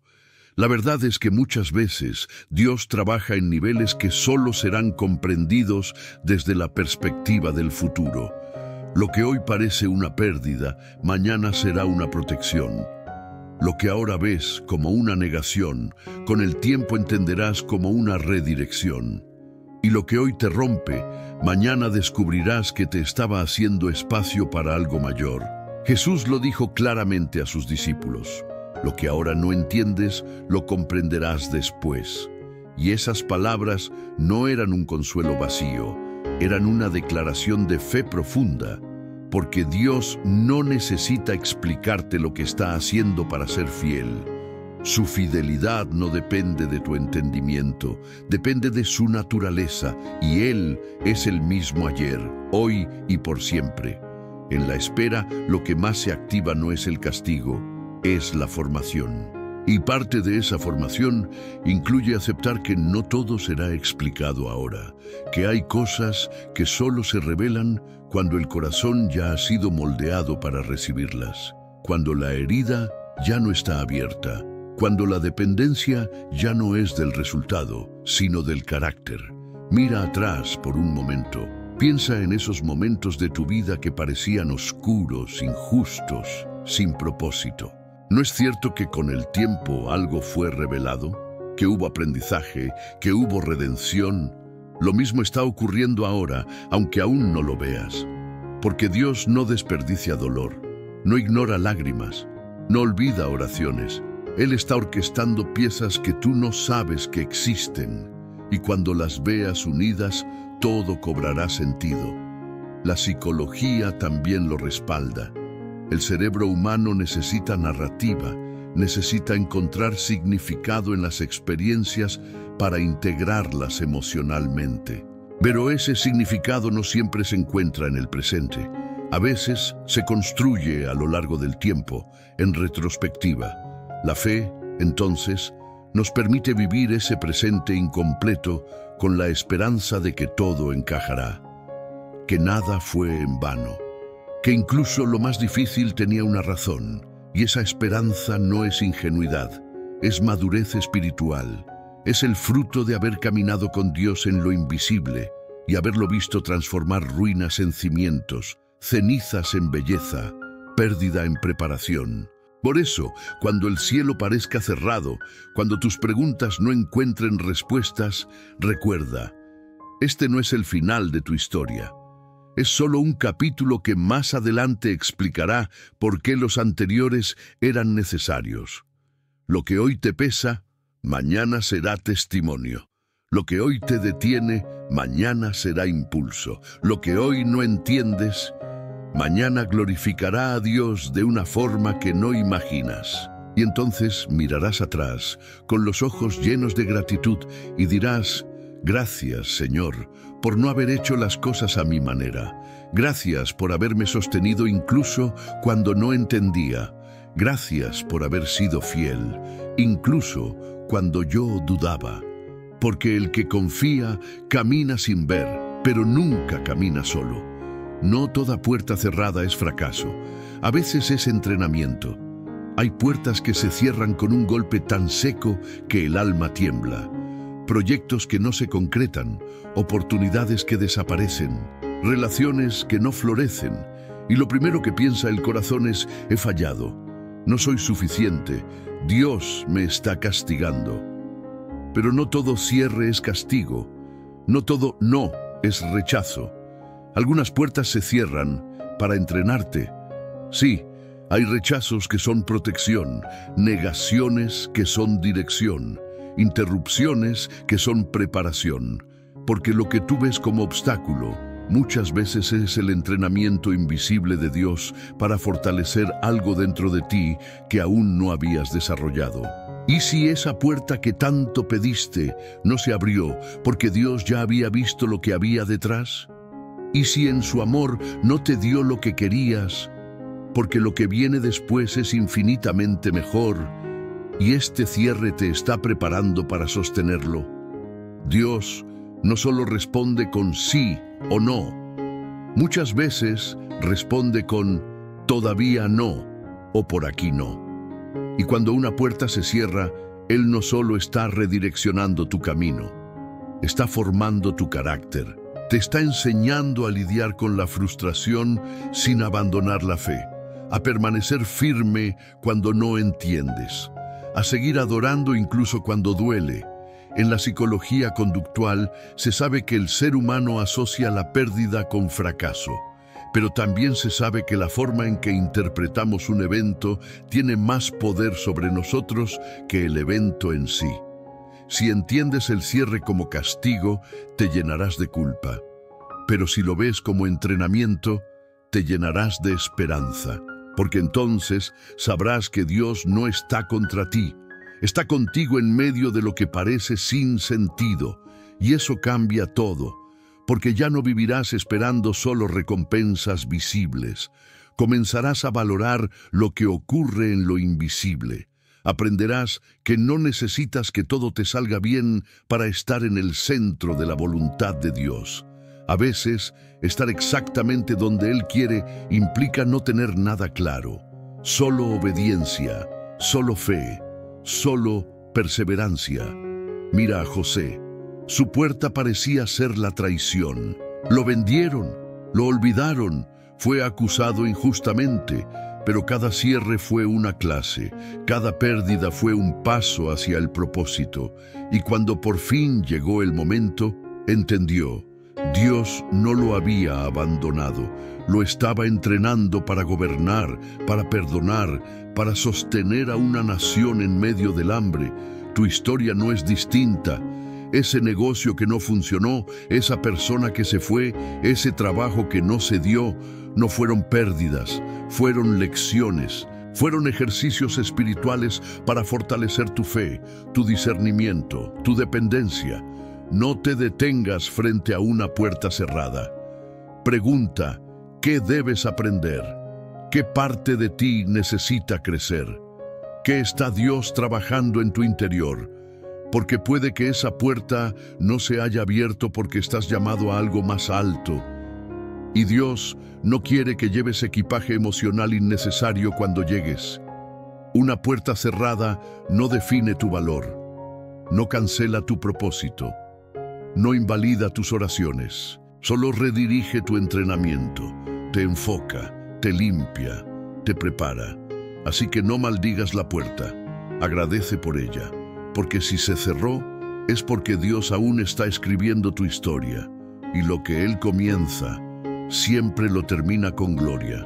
La verdad es que muchas veces Dios trabaja en niveles que solo serán comprendidos desde la perspectiva del futuro. Lo que hoy parece una pérdida, mañana será una protección. Lo que ahora ves como una negación, con el tiempo entenderás como una redirección. Y lo que hoy te rompe, mañana descubrirás que te estaba haciendo espacio para algo mayor. Jesús lo dijo claramente a sus discípulos. Lo que ahora no entiendes, lo comprenderás después. Y esas palabras no eran un consuelo vacío, eran una declaración de fe profunda, porque Dios no necesita explicarte lo que está haciendo para ser fiel. Su fidelidad no depende de tu entendimiento, depende de su naturaleza, y Él es el mismo ayer, hoy y por siempre. En la espera, lo que más se activa no es el castigo, es la formación. Y parte de esa formación incluye aceptar que no todo será explicado ahora, que hay cosas que solo se revelan cuando el corazón ya ha sido moldeado para recibirlas, cuando la herida ya no está abierta, cuando la dependencia ya no es del resultado, sino del carácter. Mira atrás por un momento. Piensa en esos momentos de tu vida que parecían oscuros, injustos, sin propósito. ¿No es cierto que con el tiempo algo fue revelado? ¿Que hubo aprendizaje? ¿Que hubo redención? Lo mismo está ocurriendo ahora, aunque aún no lo veas. Porque Dios no desperdicia dolor, no ignora lágrimas, no olvida oraciones. Él está orquestando piezas que tú no sabes que existen, y cuando las veas unidas, todo cobrará sentido. La psicología también lo respalda. El cerebro humano necesita narrativa, necesita encontrar significado en las experiencias para integrarlas emocionalmente. Pero ese significado no siempre se encuentra en el presente. A veces se construye a lo largo del tiempo, en retrospectiva. La fe, entonces, nos permite vivir ese presente incompleto con la esperanza de que todo encajará, que nada fue en vano, que incluso lo más difícil tenía una razón, y esa esperanza no es ingenuidad, es madurez espiritual, es el fruto de haber caminado con Dios en lo invisible y haberlo visto transformar ruinas en cimientos, cenizas en belleza, pérdida en preparación. Por eso, cuando el cielo parezca cerrado, cuando tus preguntas no encuentren respuestas, recuerda, este no es el final de tu historia. Es solo un capítulo que más adelante explicará por qué los anteriores eran necesarios. Lo que hoy te pesa, mañana será testimonio. Lo que hoy te detiene, mañana será impulso. Lo que hoy no entiendes, mañana glorificará a Dios de una forma que no imaginas. Y entonces mirarás atrás, con los ojos llenos de gratitud, y dirás, gracias, Señor, por no haber hecho las cosas a mi manera. Gracias por haberme sostenido incluso cuando no entendía. Gracias por haber sido fiel, incluso cuando yo dudaba. Porque el que confía camina sin ver, pero nunca camina solo. No toda puerta cerrada es fracaso. A veces es entrenamiento. Hay puertas que se cierran con un golpe tan seco que el alma tiembla. Proyectos que no se concretan, oportunidades que desaparecen, relaciones que no florecen. Y lo primero que piensa el corazón es, he fallado, no soy suficiente, Dios me está castigando. Pero no todo cierre es castigo, no todo no es rechazo. Algunas puertas se cierran para entrenarte. Sí, hay rechazos que son protección, negaciones que son dirección, interrupciones que son preparación, porque lo que tú ves como obstáculo muchas veces es el entrenamiento invisible de Dios para fortalecer algo dentro de ti que aún no habías desarrollado. ¿Y si esa puerta que tanto pediste no se abrió porque Dios ya había visto lo que había detrás? ¿Y si en su amor no te dio lo que querías porque lo que viene después es infinitamente mejor y este cierre te está preparando para sostenerlo? Dios no solo responde con sí o no, muchas veces responde con todavía no o por aquí no. Y cuando una puerta se cierra, Él no solo está redireccionando tu camino, está formando tu carácter, te está enseñando a lidiar con la frustración sin abandonar la fe, a permanecer firme cuando no entiendes, a seguir adorando incluso cuando duele. En la psicología conductual se sabe que el ser humano asocia la pérdida con fracaso, pero también se sabe que la forma en que interpretamos un evento tiene más poder sobre nosotros que el evento en sí. Si entiendes el cierre como castigo, te llenarás de culpa, pero si lo ves como entrenamiento, te llenarás de esperanza, porque entonces sabrás que Dios no está contra ti, está contigo en medio de lo que parece sin sentido, y eso cambia todo, porque ya no vivirás esperando solo recompensas visibles. Comenzarás a valorar lo que ocurre en lo invisible. Aprenderás que no necesitas que todo te salga bien para estar en el centro de la voluntad de Dios. A veces, estar exactamente donde Él quiere implica no tener nada claro. Solo obediencia, solo fe, solo perseverancia. Mira a José. Su puerta parecía ser la traición. Lo vendieron, lo olvidaron, fue acusado injustamente, pero cada cierre fue una clase, cada pérdida fue un paso hacia el propósito, y cuando por fin llegó el momento, entendió. Dios no lo había abandonado, lo estaba entrenando para gobernar, para perdonar, para sostener a una nación en medio del hambre. Tu historia no es distinta. Ese negocio que no funcionó, esa persona que se fue, ese trabajo que no se dio, no fueron pérdidas, fueron lecciones, fueron ejercicios espirituales para fortalecer tu fe, tu discernimiento, tu dependencia. No te detengas frente a una puerta cerrada. Pregunta, ¿qué debes aprender? ¿Qué parte de ti necesita crecer? ¿Qué está Dios trabajando en tu interior? Porque puede que esa puerta no se haya abierto porque estás llamado a algo más alto. Y Dios no quiere que lleves equipaje emocional innecesario cuando llegues. Una puerta cerrada no define tu valor, no cancela tu propósito, no invalida tus oraciones, solo redirige tu entrenamiento, te enfoca, te limpia, te prepara. Así que no maldigas la puerta, agradece por ella, porque si se cerró, es porque Dios aún está escribiendo tu historia, y lo que Él comienza, siempre lo termina con gloria.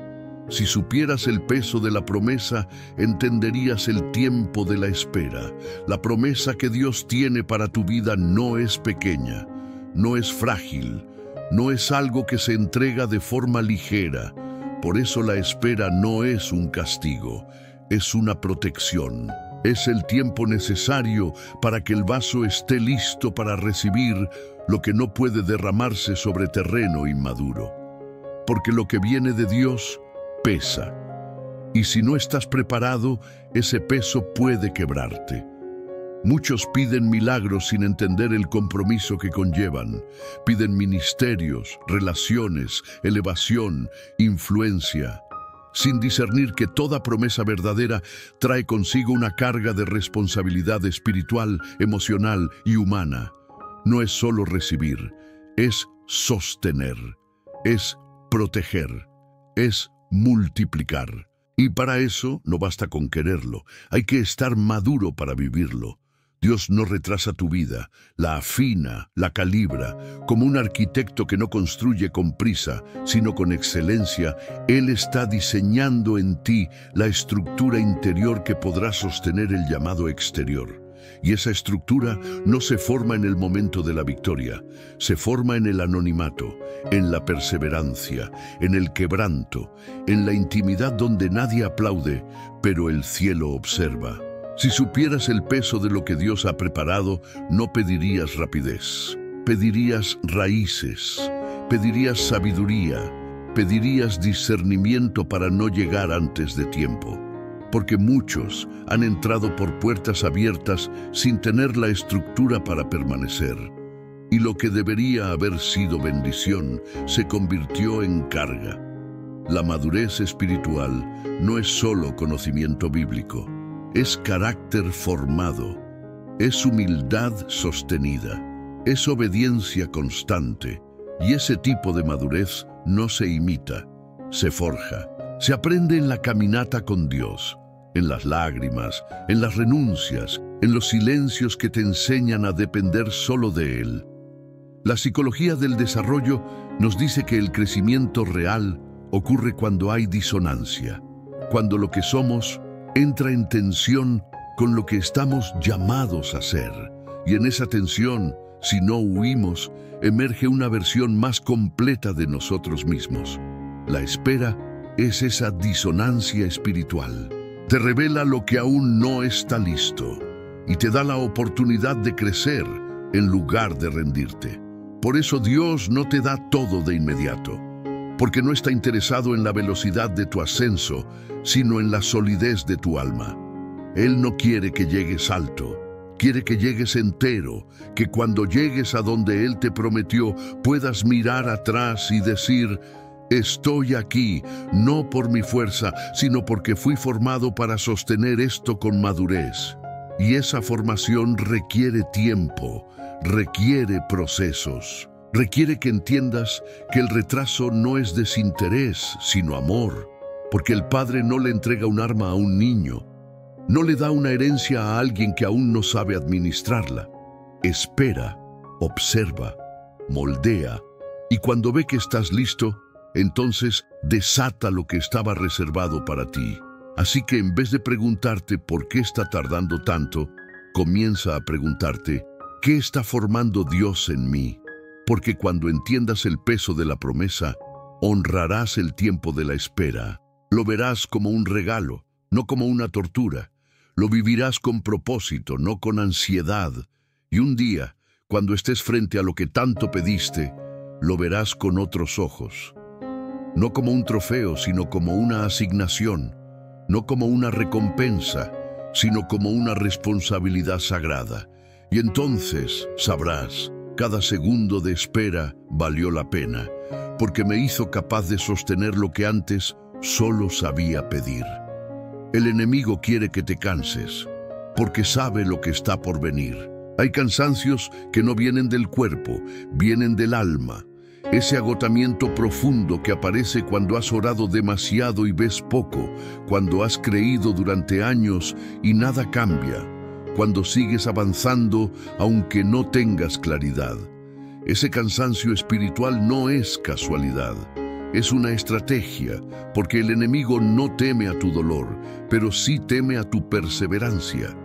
Si supieras el peso de la promesa, entenderías el tiempo de la espera. La promesa que Dios tiene para tu vida no es pequeña, no es frágil, no es algo que se entrega de forma ligera. Por eso la espera no es un castigo, es una protección. Es el tiempo necesario para que el vaso esté listo para recibir lo que no puede derramarse sobre terreno inmaduro. Porque lo que viene de Dios pesa, y si no estás preparado, ese peso puede quebrarte. Muchos piden milagros sin entender el compromiso que conllevan. Piden ministerios, relaciones, elevación, influencia, sin discernir que toda promesa verdadera trae consigo una carga de responsabilidad espiritual, emocional y humana. No es solo recibir, es sostener, es proteger, es multiplicar. Y para eso no basta con quererlo, hay que estar maduro para vivirlo. Dios no retrasa tu vida, la afina, la calibra. Como un arquitecto que no construye con prisa, sino con excelencia, Él está diseñando en ti la estructura interior que podrá sostener el llamado exterior. Y esa estructura no se forma en el momento de la victoria, se forma en el anonimato, en la perseverancia, en el quebranto, en la intimidad donde nadie aplaude, pero el cielo observa. Si supieras el peso de lo que Dios ha preparado, no pedirías rapidez, pedirías raíces, pedirías sabiduría, pedirías discernimiento para no llegar antes de tiempo. Porque muchos han entrado por puertas abiertas sin tener la estructura para permanecer. Y lo que debería haber sido bendición se convirtió en carga. La madurez espiritual no es solo conocimiento bíblico, es carácter formado, es humildad sostenida, es obediencia constante, y ese tipo de madurez no se imita, se forja. Se aprende en la caminata con Dios, en las lágrimas, en las renuncias, en los silencios que te enseñan a depender solo de Él. La psicología del desarrollo nos dice que el crecimiento real ocurre cuando hay disonancia, cuando lo que somos entra en tensión con lo que estamos llamados a ser. Y en esa tensión, si no huimos, emerge una versión más completa de nosotros mismos. La espera es esa disonancia espiritual. Te revela lo que aún no está listo y te da la oportunidad de crecer en lugar de rendirte. Por eso Dios no te da todo de inmediato, porque no está interesado en la velocidad de tu ascenso, sino en la solidez de tu alma. Él no quiere que llegues alto, quiere que llegues entero, que cuando llegues a donde Él te prometió puedas mirar atrás y decir: estoy aquí, no por mi fuerza, sino porque fui formado para sostener esto con madurez. Y esa formación requiere tiempo, requiere procesos, requiere que entiendas que el retraso no es desinterés, sino amor, porque el padre no le entrega un arma a un niño, no le da una herencia a alguien que aún no sabe administrarla. Espera, observa, moldea, y cuando ve que estás listo, entonces desata lo que estaba reservado para ti. Así que en vez de preguntarte por qué está tardando tanto, comienza a preguntarte: ¿qué está formando Dios en mí? Porque cuando entiendas el peso de la promesa, honrarás el tiempo de la espera. Lo verás como un regalo, no como una tortura. Lo vivirás con propósito, no con ansiedad. Y un día, cuando estés frente a lo que tanto pediste, lo verás con otros ojos. No como un trofeo, sino como una asignación. No como una recompensa, sino como una responsabilidad sagrada. Y entonces sabrás: cada segundo de espera valió la pena, porque me hizo capaz de sostener lo que antes solo sabía pedir. El enemigo quiere que te canses, porque sabe lo que está por venir. Hay cansancios que no vienen del cuerpo, vienen del alma. Ese agotamiento profundo que aparece cuando has orado demasiado y ves poco, cuando has creído durante años y nada cambia, cuando sigues avanzando aunque no tengas claridad. Ese cansancio espiritual no es casualidad. Es una estrategia, porque el enemigo no teme a tu dolor, pero sí teme a tu perseverancia.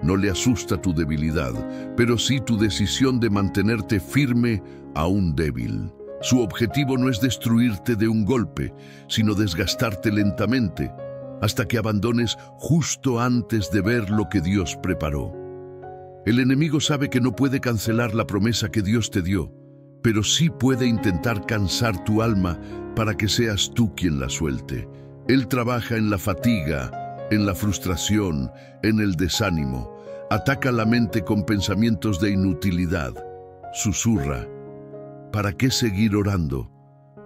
No le asusta tu debilidad, pero sí tu decisión de mantenerte firme aún débil. Su objetivo no es destruirte de un golpe, sino desgastarte lentamente, hasta que abandones justo antes de ver lo que Dios preparó. El enemigo sabe que no puede cancelar la promesa que Dios te dio, pero sí puede intentar cansar tu alma para que seas tú quien la suelte. Él trabaja en la fatiga, en la frustración, en el desánimo. Ataca la mente con pensamientos de inutilidad. Susurra: ¿para qué seguir orando?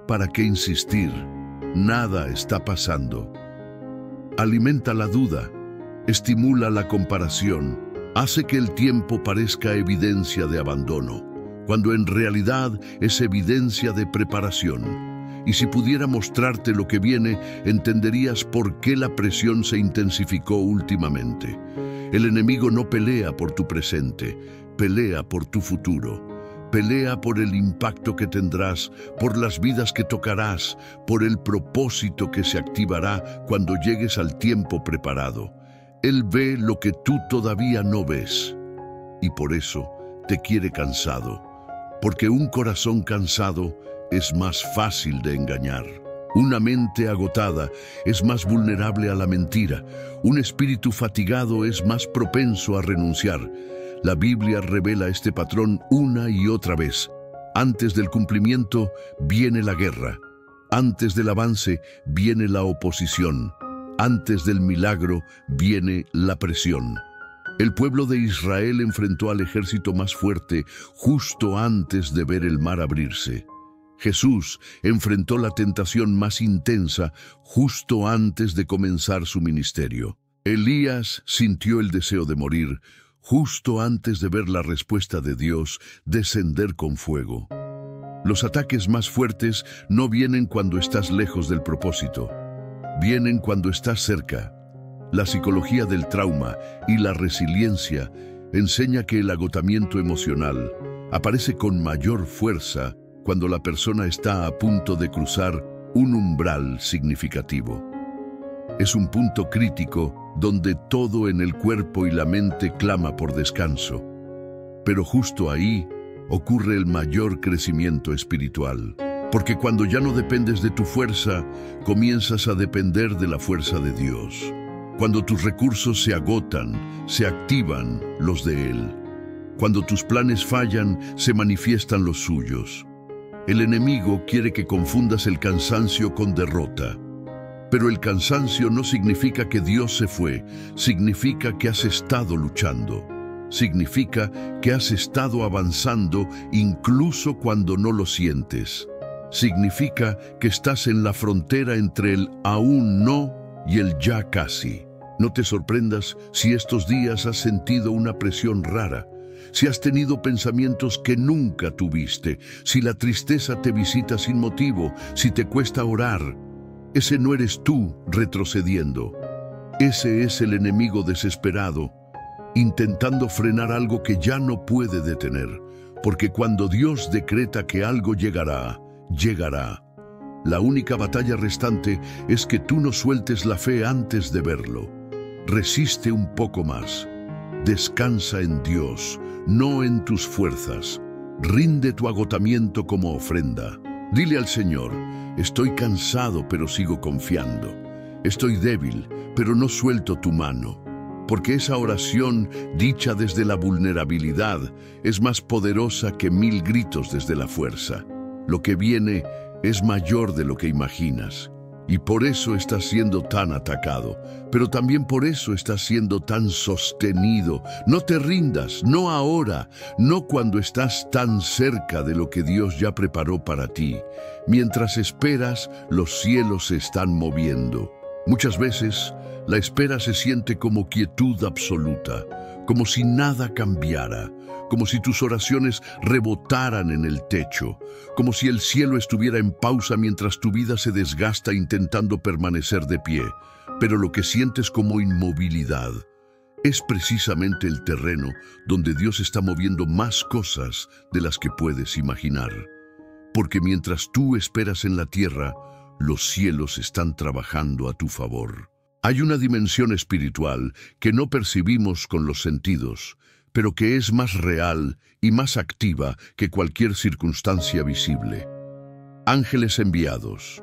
¿Para qué insistir? Nada está pasando. Alimenta la duda, estimula la comparación, hace que el tiempo parezca evidencia de abandono, cuando en realidad es evidencia de preparación. Y si pudiera mostrarte lo que viene, entenderías por qué la presión se intensificó últimamente. El enemigo no pelea por tu presente, pelea por tu futuro. Pelea por el impacto que tendrás, por las vidas que tocarás, por el propósito que se activará cuando llegues al tiempo preparado. Él ve lo que tú todavía no ves, y por eso te quiere cansado, porque un corazón cansado es más fácil de engañar. Una mente agotada es más vulnerable a la mentira. Un espíritu fatigado es más propenso a renunciar. La Biblia revela este patrón una y otra vez. Antes del cumplimiento viene la guerra. Antes del avance viene la oposición. Antes del milagro viene la presión. El pueblo de Israel enfrentó al ejército más fuerte justo antes de ver el mar abrirse. Jesús enfrentó la tentación más intensa justo antes de comenzar su ministerio. Elías sintió el deseo de morir justo antes de ver la respuesta de Dios descender con fuego. Los ataques más fuertes no vienen cuando estás lejos del propósito, vienen cuando estás cerca. La psicología del trauma y la resiliencia enseña que el agotamiento emocional aparece con mayor fuerza cuando la persona está a punto de cruzar un umbral significativo. Es un punto crítico donde todo en el cuerpo y la mente clama por descanso. Pero justo ahí ocurre el mayor crecimiento espiritual. Porque cuando ya no dependes de tu fuerza, comienzas a depender de la fuerza de Dios. Cuando tus recursos se agotan, se activan los de Él. Cuando tus planes fallan, se manifiestan los suyos. El enemigo quiere que confundas el cansancio con derrota. Pero el cansancio no significa que Dios se fue, significa que has estado luchando. Significa que has estado avanzando incluso cuando no lo sientes. Significa que estás en la frontera entre el aún no y el ya casi. No te sorprendas si estos días has sentido una presión rara, si has tenido pensamientos que nunca tuviste, si la tristeza te visita sin motivo, si te cuesta orar. Ese no eres tú retrocediendo. Ese es el enemigo desesperado, intentando frenar algo que ya no puede detener, porque cuando Dios decreta que algo llegará, llegará. La única batalla restante es que tú no sueltes la fe antes de verlo. Resiste un poco más. Descansa en Dios, no en tus fuerzas. Rinde tu agotamiento como ofrenda. Dile al Señor: estoy cansado, pero sigo confiando. Estoy débil, pero no suelto tu mano. Porque esa oración, dicha desde la vulnerabilidad, es más poderosa que 1000 gritos desde la fuerza. Lo que viene es mayor de lo que imaginas. Y por eso estás siendo tan atacado, pero también por eso estás siendo tan sostenido. No te rindas, no ahora, no cuando estás tan cerca de lo que Dios ya preparó para ti. Mientras esperas, los cielos se están moviendo. Muchas veces, la espera se siente como quietud absoluta, como si nada cambiara, como si tus oraciones rebotaran en el techo, como si el cielo estuviera en pausa mientras tu vida se desgasta intentando permanecer de pie. Pero lo que sientes como inmovilidad es precisamente el terreno donde Dios está moviendo más cosas de las que puedes imaginar. Porque mientras tú esperas en la tierra, los cielos están trabajando a tu favor. Hay una dimensión espiritual que no percibimos con los sentidos, pero que es más real y más activa que cualquier circunstancia visible. Ángeles enviados,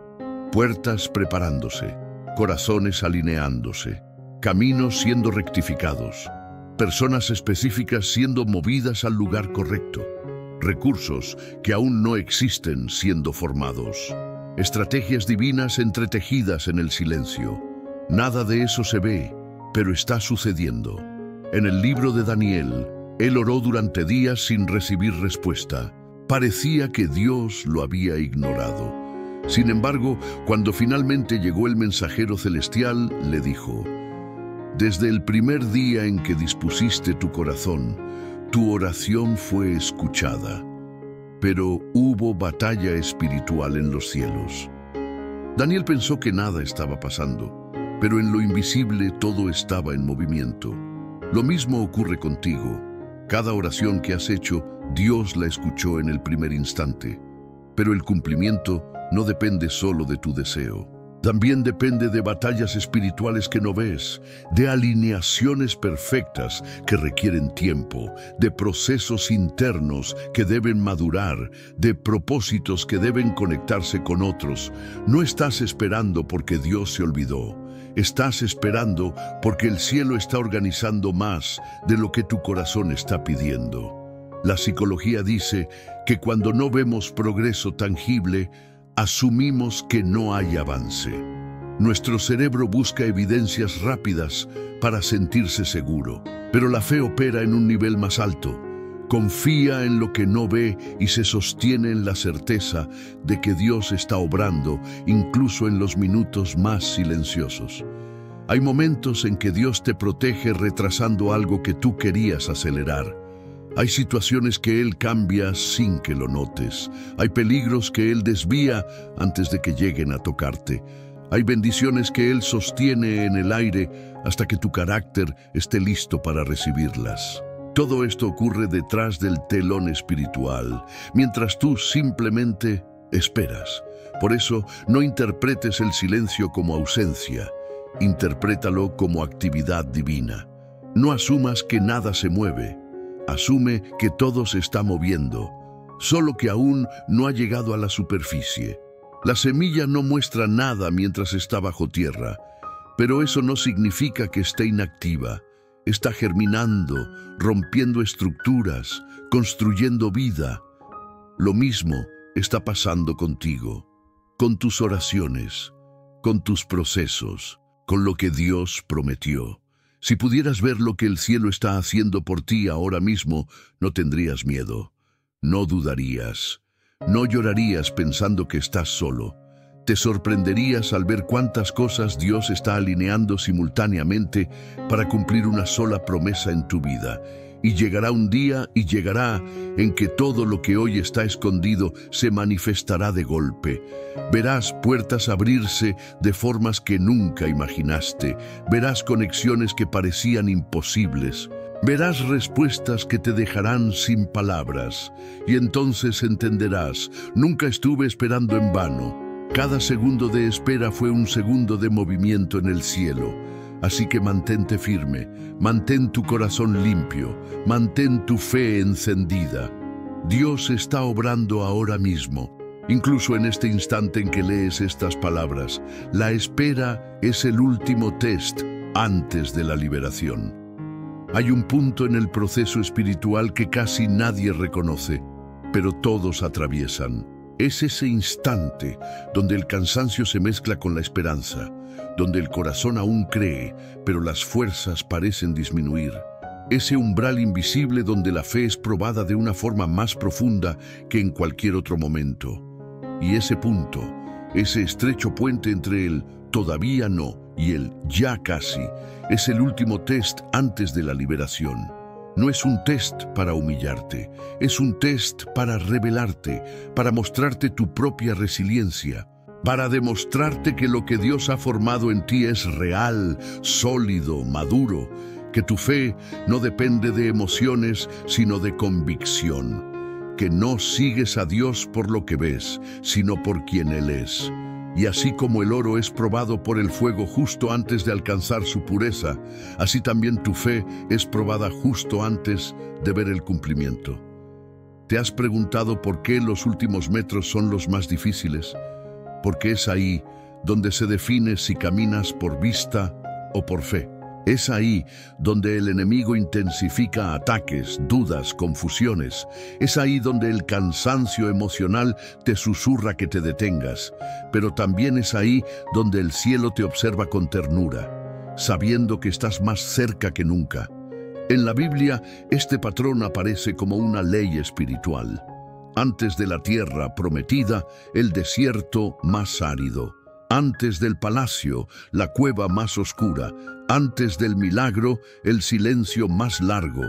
puertas preparándose, corazones alineándose, caminos siendo rectificados, personas específicas siendo movidas al lugar correcto, recursos que aún no existen siendo formados, estrategias divinas entretejidas en el silencio. Nada de eso se ve, pero está sucediendo. En el libro de Daniel, él oró durante días sin recibir respuesta. Parecía que Dios lo había ignorado. Sin embargo, cuando finalmente llegó el mensajero celestial, le dijo: desde el primer día en que dispusiste tu corazón, tu oración fue escuchada. Pero hubo batalla espiritual en los cielos. Daniel pensó que nada estaba pasando, pero en lo invisible todo estaba en movimiento. Lo mismo ocurre contigo. Cada oración que has hecho, Dios la escuchó en el primer instante. Pero el cumplimiento no depende solo de tu deseo. También depende de batallas espirituales que no ves, de alineaciones perfectas que requieren tiempo, de procesos internos que deben madurar, de propósitos que deben conectarse con otros. No estás esperando porque Dios se olvidó. Estás esperando porque el cielo está organizando más de lo que tu corazón está pidiendo. La psicología dice que cuando no vemos progreso tangible, asumimos que no hay avance. Nuestro cerebro busca evidencias rápidas para sentirse seguro, pero la fe opera en un nivel más alto. Confía en lo que no ve y se sostiene en la certeza de que Dios está obrando, incluso en los minutos más silenciosos. Hay momentos en que Dios te protege retrasando algo que tú querías acelerar. Hay situaciones que Él cambia sin que lo notes. Hay peligros que Él desvía antes de que lleguen a tocarte. Hay bendiciones que Él sostiene en el aire hasta que tu carácter esté listo para recibirlas. Todo esto ocurre detrás del telón espiritual, mientras tú simplemente esperas. Por eso, no interpretes el silencio como ausencia. Interprétalo como actividad divina. No asumas que nada se mueve. Asume que todo se está moviendo. solo que aún no ha llegado a la superficie. La semilla no muestra nada mientras está bajo tierra, pero eso no significa que esté inactiva. Está germinando, rompiendo estructuras, construyendo vida. Lo mismo está pasando contigo, con tus oraciones, con tus procesos, con lo que Dios prometió. Si pudieras ver lo que el cielo está haciendo por ti ahora mismo, no tendrías miedo, no dudarías, no llorarías pensando que estás solo. Te sorprenderías al ver cuántas cosas Dios está alineando simultáneamente para cumplir una sola promesa en tu vida. Y llegará un día y llegará en que todo lo que hoy está escondido se manifestará de golpe. Verás puertas abrirse de formas que nunca imaginaste. Verás conexiones que parecían imposibles. Verás respuestas que te dejarán sin palabras. Y entonces entenderás, nunca estuve esperando en vano. Cada segundo de espera fue un segundo de movimiento en el cielo. Así que mantente firme, mantén tu corazón limpio, mantén tu fe encendida. Dios está obrando ahora mismo, incluso en este instante en que lees estas palabras. La espera es el último test antes de la liberación. Hay un punto en el proceso espiritual que casi nadie reconoce, pero todos atraviesan. Es ese instante donde el cansancio se mezcla con la esperanza, donde el corazón aún cree, pero las fuerzas parecen disminuir. Ese umbral invisible donde la fe es probada de una forma más profunda que en cualquier otro momento. Y ese punto, ese estrecho puente entre el todavía no y el ya casi, es el último test antes de la liberación. No es un test para humillarte, es un test para revelarte, para mostrarte tu propia resiliencia, para demostrarte que lo que Dios ha formado en ti es real, sólido, maduro, que tu fe no depende de emociones, sino de convicción, que no sigues a Dios por lo que ves, sino por quien Él es. Y así como el oro es probado por el fuego justo antes de alcanzar su pureza, así también tu fe es probada justo antes de ver el cumplimiento. ¿Te has preguntado por qué los últimos metros son los más difíciles? Porque es ahí donde se define si caminas por vista o por fe. Es ahí donde el enemigo intensifica ataques, dudas, confusiones. Es ahí donde el cansancio emocional te susurra que te detengas. Pero también es ahí donde el cielo te observa con ternura, sabiendo que estás más cerca que nunca. En la Biblia, este patrón aparece como una ley espiritual. Antes de la tierra prometida, el desierto más árido. Antes del palacio, la cueva más oscura. Antes del milagro, el silencio más largo.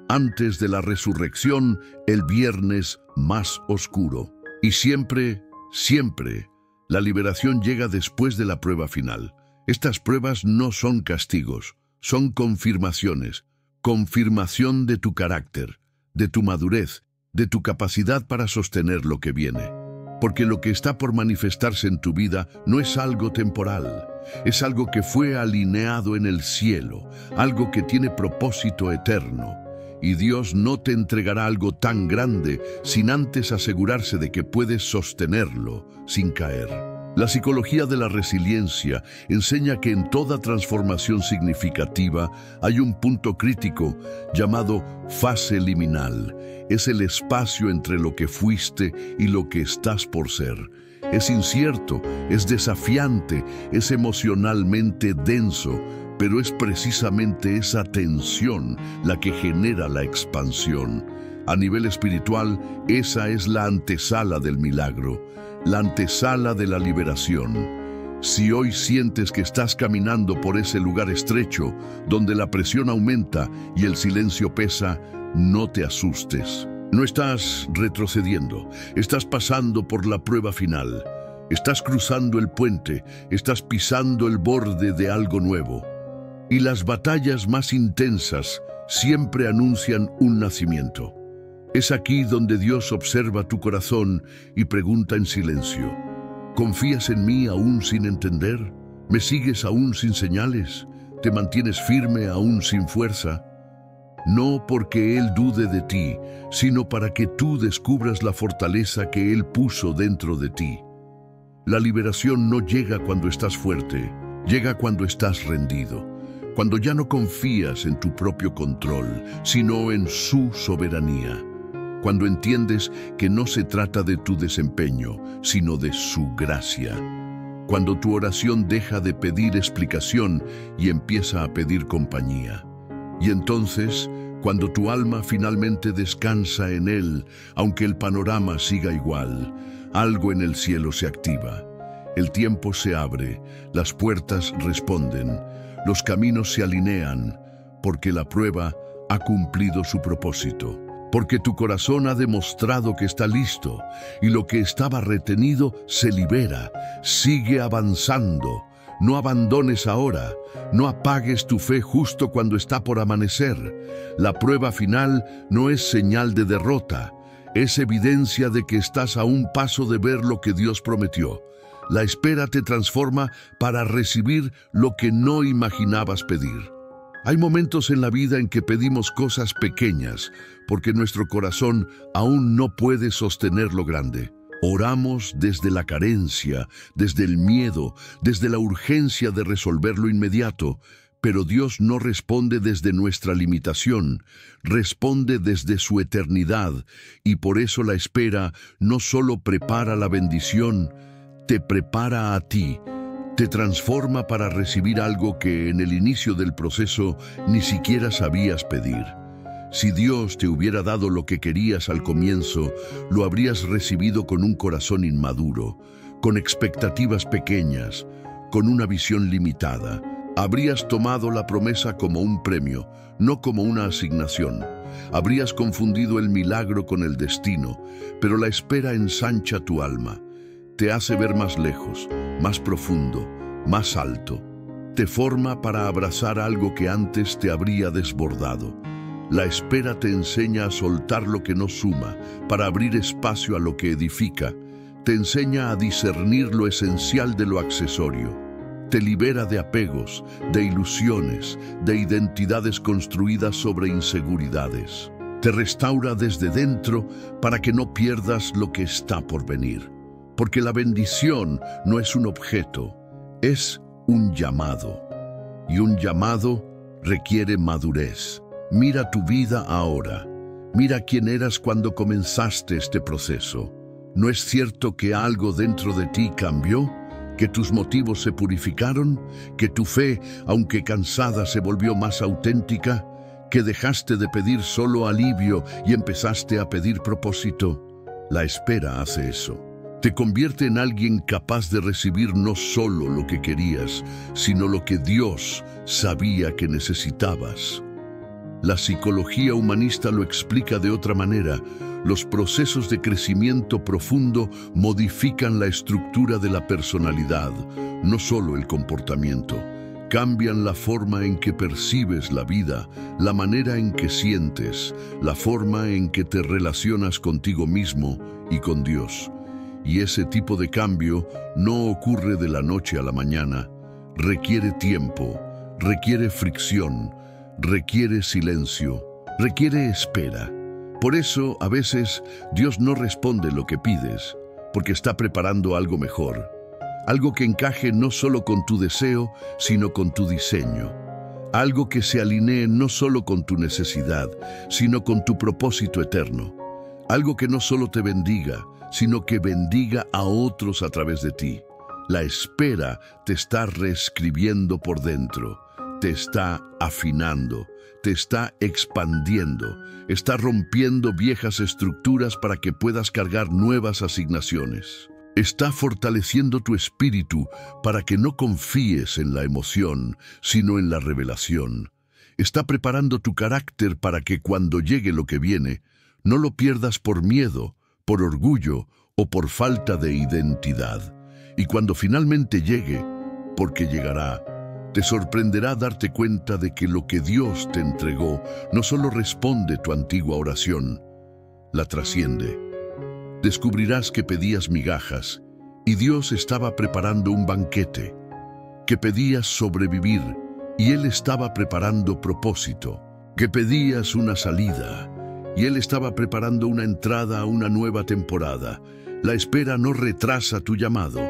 Antes de la resurrección, el viernes más oscuro. Y siempre, siempre, la liberación llega después de la prueba final. Estas pruebas no son castigos, son confirmaciones. Confirmación de tu carácter, de tu madurez, de tu capacidad para sostener lo que viene. Porque lo que está por manifestarse en tu vida no es algo temporal, es algo que fue alineado en el cielo, algo que tiene propósito eterno. Y Dios no te entregará algo tan grande sin antes asegurarse de que puedes sostenerlo sin caer. La psicología de la resiliencia enseña que en toda transformación significativa hay un punto crítico llamado fase liminal. Es el espacio entre lo que fuiste y lo que estás por ser. Es incierto, es desafiante, es emocionalmente denso, pero es precisamente esa tensión la que genera la expansión. A nivel espiritual, esa es la antesala del milagro, la antesala de la liberación. Si hoy sientes que estás caminando por ese lugar estrecho, donde la presión aumenta y el silencio pesa, no te asustes. No estás retrocediendo, estás pasando por la prueba final. Estás cruzando el puente, estás pisando el borde de algo nuevo. Y las batallas más intensas siempre anuncian un nacimiento. Es aquí donde Dios observa tu corazón y pregunta en silencio: ¿confías en mí aún sin entender? ¿Me sigues aún sin señales? ¿Te mantienes firme aún sin fuerza? no porque Él dude de ti, sino para que tú descubras la fortaleza que Él puso dentro de ti. La liberación no llega cuando estás fuerte, llega cuando estás rendido, cuando ya no confías en tu propio control, sino en su soberanía. Cuando entiendes que no se trata de tu desempeño, sino de su gracia. Cuando tu oración deja de pedir explicación y empieza a pedir compañía. Y entonces, cuando tu alma finalmente descansa en Él, aunque el panorama siga igual, algo en el cielo se activa. El tiempo se abre, las puertas responden, los caminos se alinean, porque la prueba ha cumplido su propósito. Porque tu corazón ha demostrado que está listo y lo que estaba retenido se libera. Sigue avanzando. No abandones ahora. No apagues tu fe justo cuando está por amanecer. La prueba final no es señal de derrota. Es evidencia de que estás a un paso de ver lo que Dios prometió. La espera te transforma para recibir lo que no imaginabas pedir. Hay momentos en la vida en que pedimos cosas pequeñas porque nuestro corazón aún no puede sostener lo grande. Oramos desde la carencia, desde el miedo, desde la urgencia de resolver lo inmediato, pero Dios no responde desde nuestra limitación, responde desde su eternidad, y por eso la espera no solo prepara la bendición, te prepara a ti. Te transforma para recibir algo que en el inicio del proceso ni siquiera sabías pedir. Si Dios te hubiera dado lo que querías al comienzo, lo habrías recibido con un corazón inmaduro, con expectativas pequeñas, con una visión limitada. Habrías tomado la promesa como un premio, no como una asignación. Habrías confundido el milagro con el destino, pero la espera ensancha tu alma. Te hace ver más lejos, más profundo, más alto. Te forma para abrazar algo que antes te habría desbordado. La espera te enseña a soltar lo que no suma, para abrir espacio a lo que edifica. Te enseña a discernir lo esencial de lo accesorio. Te libera de apegos, de ilusiones, de identidades construidas sobre inseguridades. Te restaura desde dentro para que no pierdas lo que está por venir. Porque la bendición no es un objeto, es un llamado. Y un llamado requiere madurez. Mira tu vida ahora. Mira quién eras cuando comenzaste este proceso. ¿No es cierto que algo dentro de ti cambió? ¿Que tus motivos se purificaron? ¿Que tu fe, aunque cansada, se volvió más auténtica? ¿Que dejaste de pedir solo alivio y empezaste a pedir propósito? La espera hace eso. Te convierte en alguien capaz de recibir no solo lo que querías, sino lo que Dios sabía que necesitabas. La psicología humanista lo explica de otra manera. Los procesos de crecimiento profundo modifican la estructura de la personalidad, no solo el comportamiento. Cambian la forma en que percibes la vida, la manera en que sientes, la forma en que te relacionas contigo mismo y con Dios. Y ese tipo de cambio no ocurre de la noche a la mañana. Requiere tiempo, requiere fricción, requiere silencio, requiere espera. Por eso, a veces, Dios no responde lo que pides, porque está preparando algo mejor. Algo que encaje no solo con tu deseo, sino con tu diseño. Algo que se alinee no solo con tu necesidad, sino con tu propósito eterno. Algo que no solo te bendiga, sino que bendiga a otros a través de ti. La espera te está reescribiendo por dentro, te está afinando, te está expandiendo, está rompiendo viejas estructuras para que puedas cargar nuevas asignaciones. Está fortaleciendo tu espíritu para que no confíes en la emoción, sino en la revelación. Está preparando tu carácter para que cuando llegue lo que viene, no lo pierdas por miedo, por orgullo o por falta de identidad. Y cuando finalmente llegue, porque llegará, te sorprenderá darte cuenta de que lo que Dios te entregó no solo responde tu antigua oración, la trasciende. Descubrirás que pedías migajas y Dios estaba preparando un banquete, que pedías sobrevivir y Él estaba preparando propósito. que pedías una salida, y Él estaba preparando una entrada a una nueva temporada. La espera no retrasa tu llamado,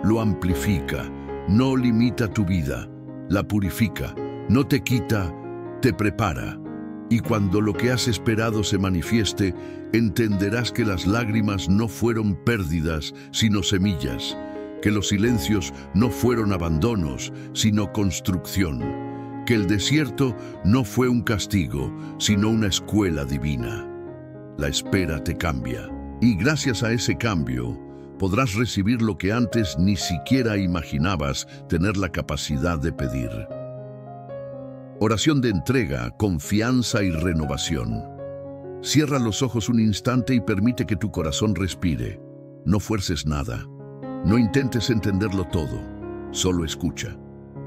lo amplifica, no limita tu vida, la purifica, no te quita, te prepara. Y cuando lo que has esperado se manifieste, entenderás que las lágrimas no fueron pérdidas, sino semillas, que los silencios no fueron abandonos, sino construcción, que el desierto no fue un castigo, sino una escuela divina. La espera te cambia, y gracias a ese cambio, podrás recibir lo que antes ni siquiera imaginabas tener la capacidad de pedir. Oración de entrega, confianza y renovación. Cierra los ojos un instante y permite que tu corazón respire. No fuerces nada. No intentes entenderlo todo. Solo escucha.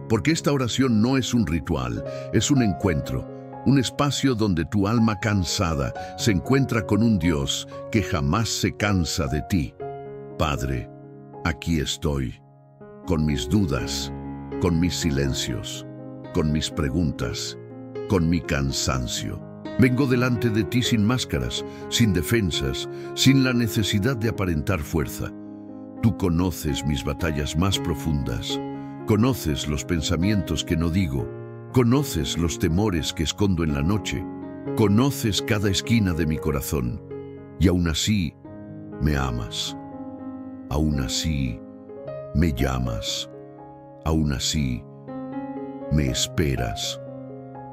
Porque esta oración no es un ritual, es un encuentro, un espacio donde tu alma cansada se encuentra con un Dios que jamás se cansa de ti. Padre, aquí estoy, con mis dudas, con mis silencios, con mis preguntas, con mi cansancio. Vengo delante de ti sin máscaras, sin defensas, sin la necesidad de aparentar fuerza. Tú conoces mis batallas más profundas, conoces los pensamientos que no digo, conoces los temores que escondo en la noche, conoces cada esquina de mi corazón, y aún así me amas, aún así me llamas, aún así me esperas.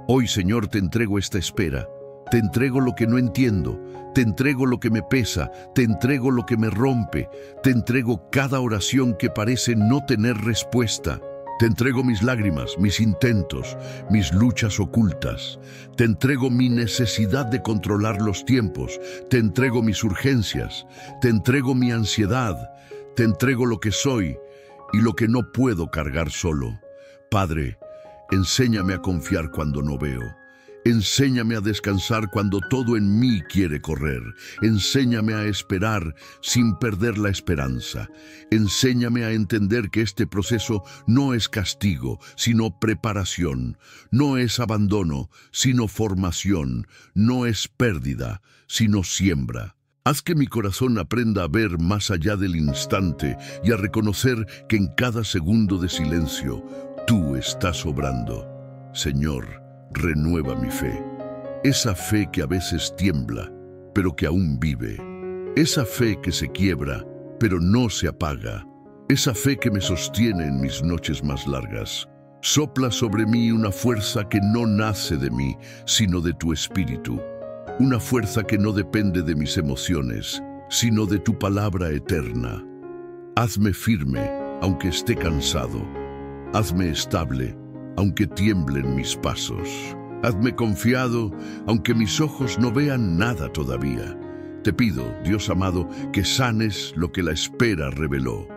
Hoy, Señor, te entrego esta espera, te entrego lo que no entiendo, te entrego lo que me pesa, te entrego lo que me rompe, te entrego cada oración que parece no tener respuesta. Te entrego mis lágrimas, mis intentos, mis luchas ocultas. Te entrego mi necesidad de controlar los tiempos. Te entrego mis urgencias. Te entrego mi ansiedad. Te entrego lo que soy y lo que no puedo cargar solo. Padre, enséñame a confiar cuando no veo. Enséñame a descansar cuando todo en mí quiere correr. Enséñame a esperar sin perder la esperanza. Enséñame a entender que este proceso no es castigo, sino preparación. No es abandono, sino formación. No es pérdida, sino siembra. Haz que mi corazón aprenda a ver más allá del instante y a reconocer que en cada segundo de silencio tú estás obrando. Señor, renueva mi fe, esa fe que a veces tiembla, pero que aún vive, esa fe que se quiebra, pero no se apaga, esa fe que me sostiene en mis noches más largas. Sopla sobre mí una fuerza que no nace de mí, sino de tu espíritu, una fuerza que no depende de mis emociones, sino de tu palabra eterna. Hazme firme, aunque esté cansado, hazme estable, aunque tiemblen mis pasos. Hazme confiado, aunque mis ojos no vean nada todavía. Te pido, Dios amado, que sanes lo que la espera reveló.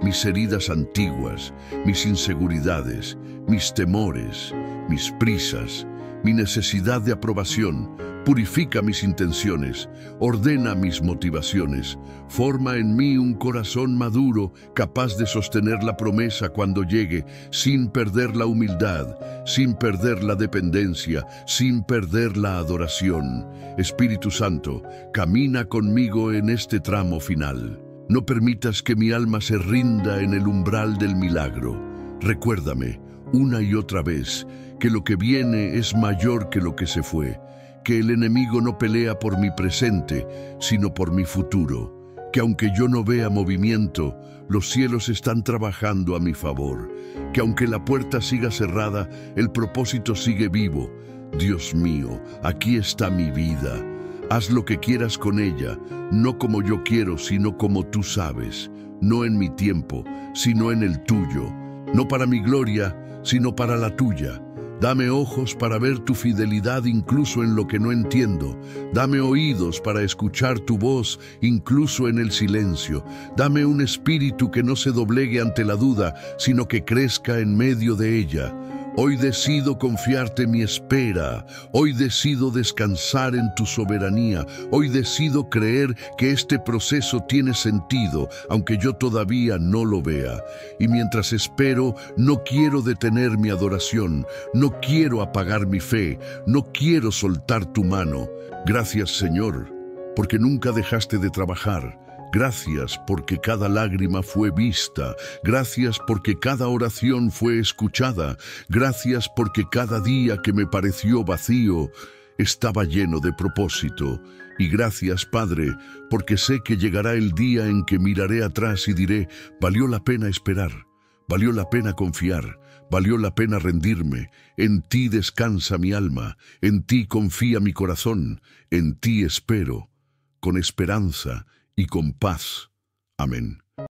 Mis heridas antiguas, mis inseguridades, mis temores, mis prisas, mi necesidad de aprobación. Purifica mis intenciones, ordena mis motivaciones, forma en mí un corazón maduro, capaz de sostener la promesa cuando llegue, sin perder la humildad, sin perder la dependencia, sin perder la adoración. Espíritu Santo, camina conmigo en este tramo final. No permitas que mi alma se rinda en el umbral del milagro. Recuérdame, una y otra vez, que lo que viene es mayor que lo que se fue, que el enemigo no pelea por mi presente, sino por mi futuro, que aunque yo no vea movimiento, los cielos están trabajando a mi favor, que aunque la puerta siga cerrada, el propósito sigue vivo. Dios mío, aquí está mi vida. Haz lo que quieras con ella, no como yo quiero, sino como tú sabes, no en mi tiempo, sino en el tuyo, no para mi gloria, sino para la tuya. Dame ojos para ver tu fidelidad incluso en lo que no entiendo. Dame oídos para escuchar tu voz incluso en el silencio. Dame un espíritu que no se doblegue ante la duda, sino que crezca en medio de ella. Hoy decido confiarte mi espera. Hoy decido descansar en tu soberanía. Hoy decido creer que este proceso tiene sentido, aunque yo todavía no lo vea. Y mientras espero, no quiero detener mi adoración. No quiero apagar mi fe. No quiero soltar tu mano. Gracias, Señor, porque nunca dejaste de trabajar. Gracias porque cada lágrima fue vista. Gracias porque cada oración fue escuchada. Gracias porque cada día que me pareció vacío estaba lleno de propósito. Y gracias, Padre, porque sé que llegará el día en que miraré atrás y diré, valió la pena esperar, valió la pena confiar, valió la pena rendirme. En ti descansa mi alma, en ti confía mi corazón, en ti espero, con esperanza y con paz. Amén.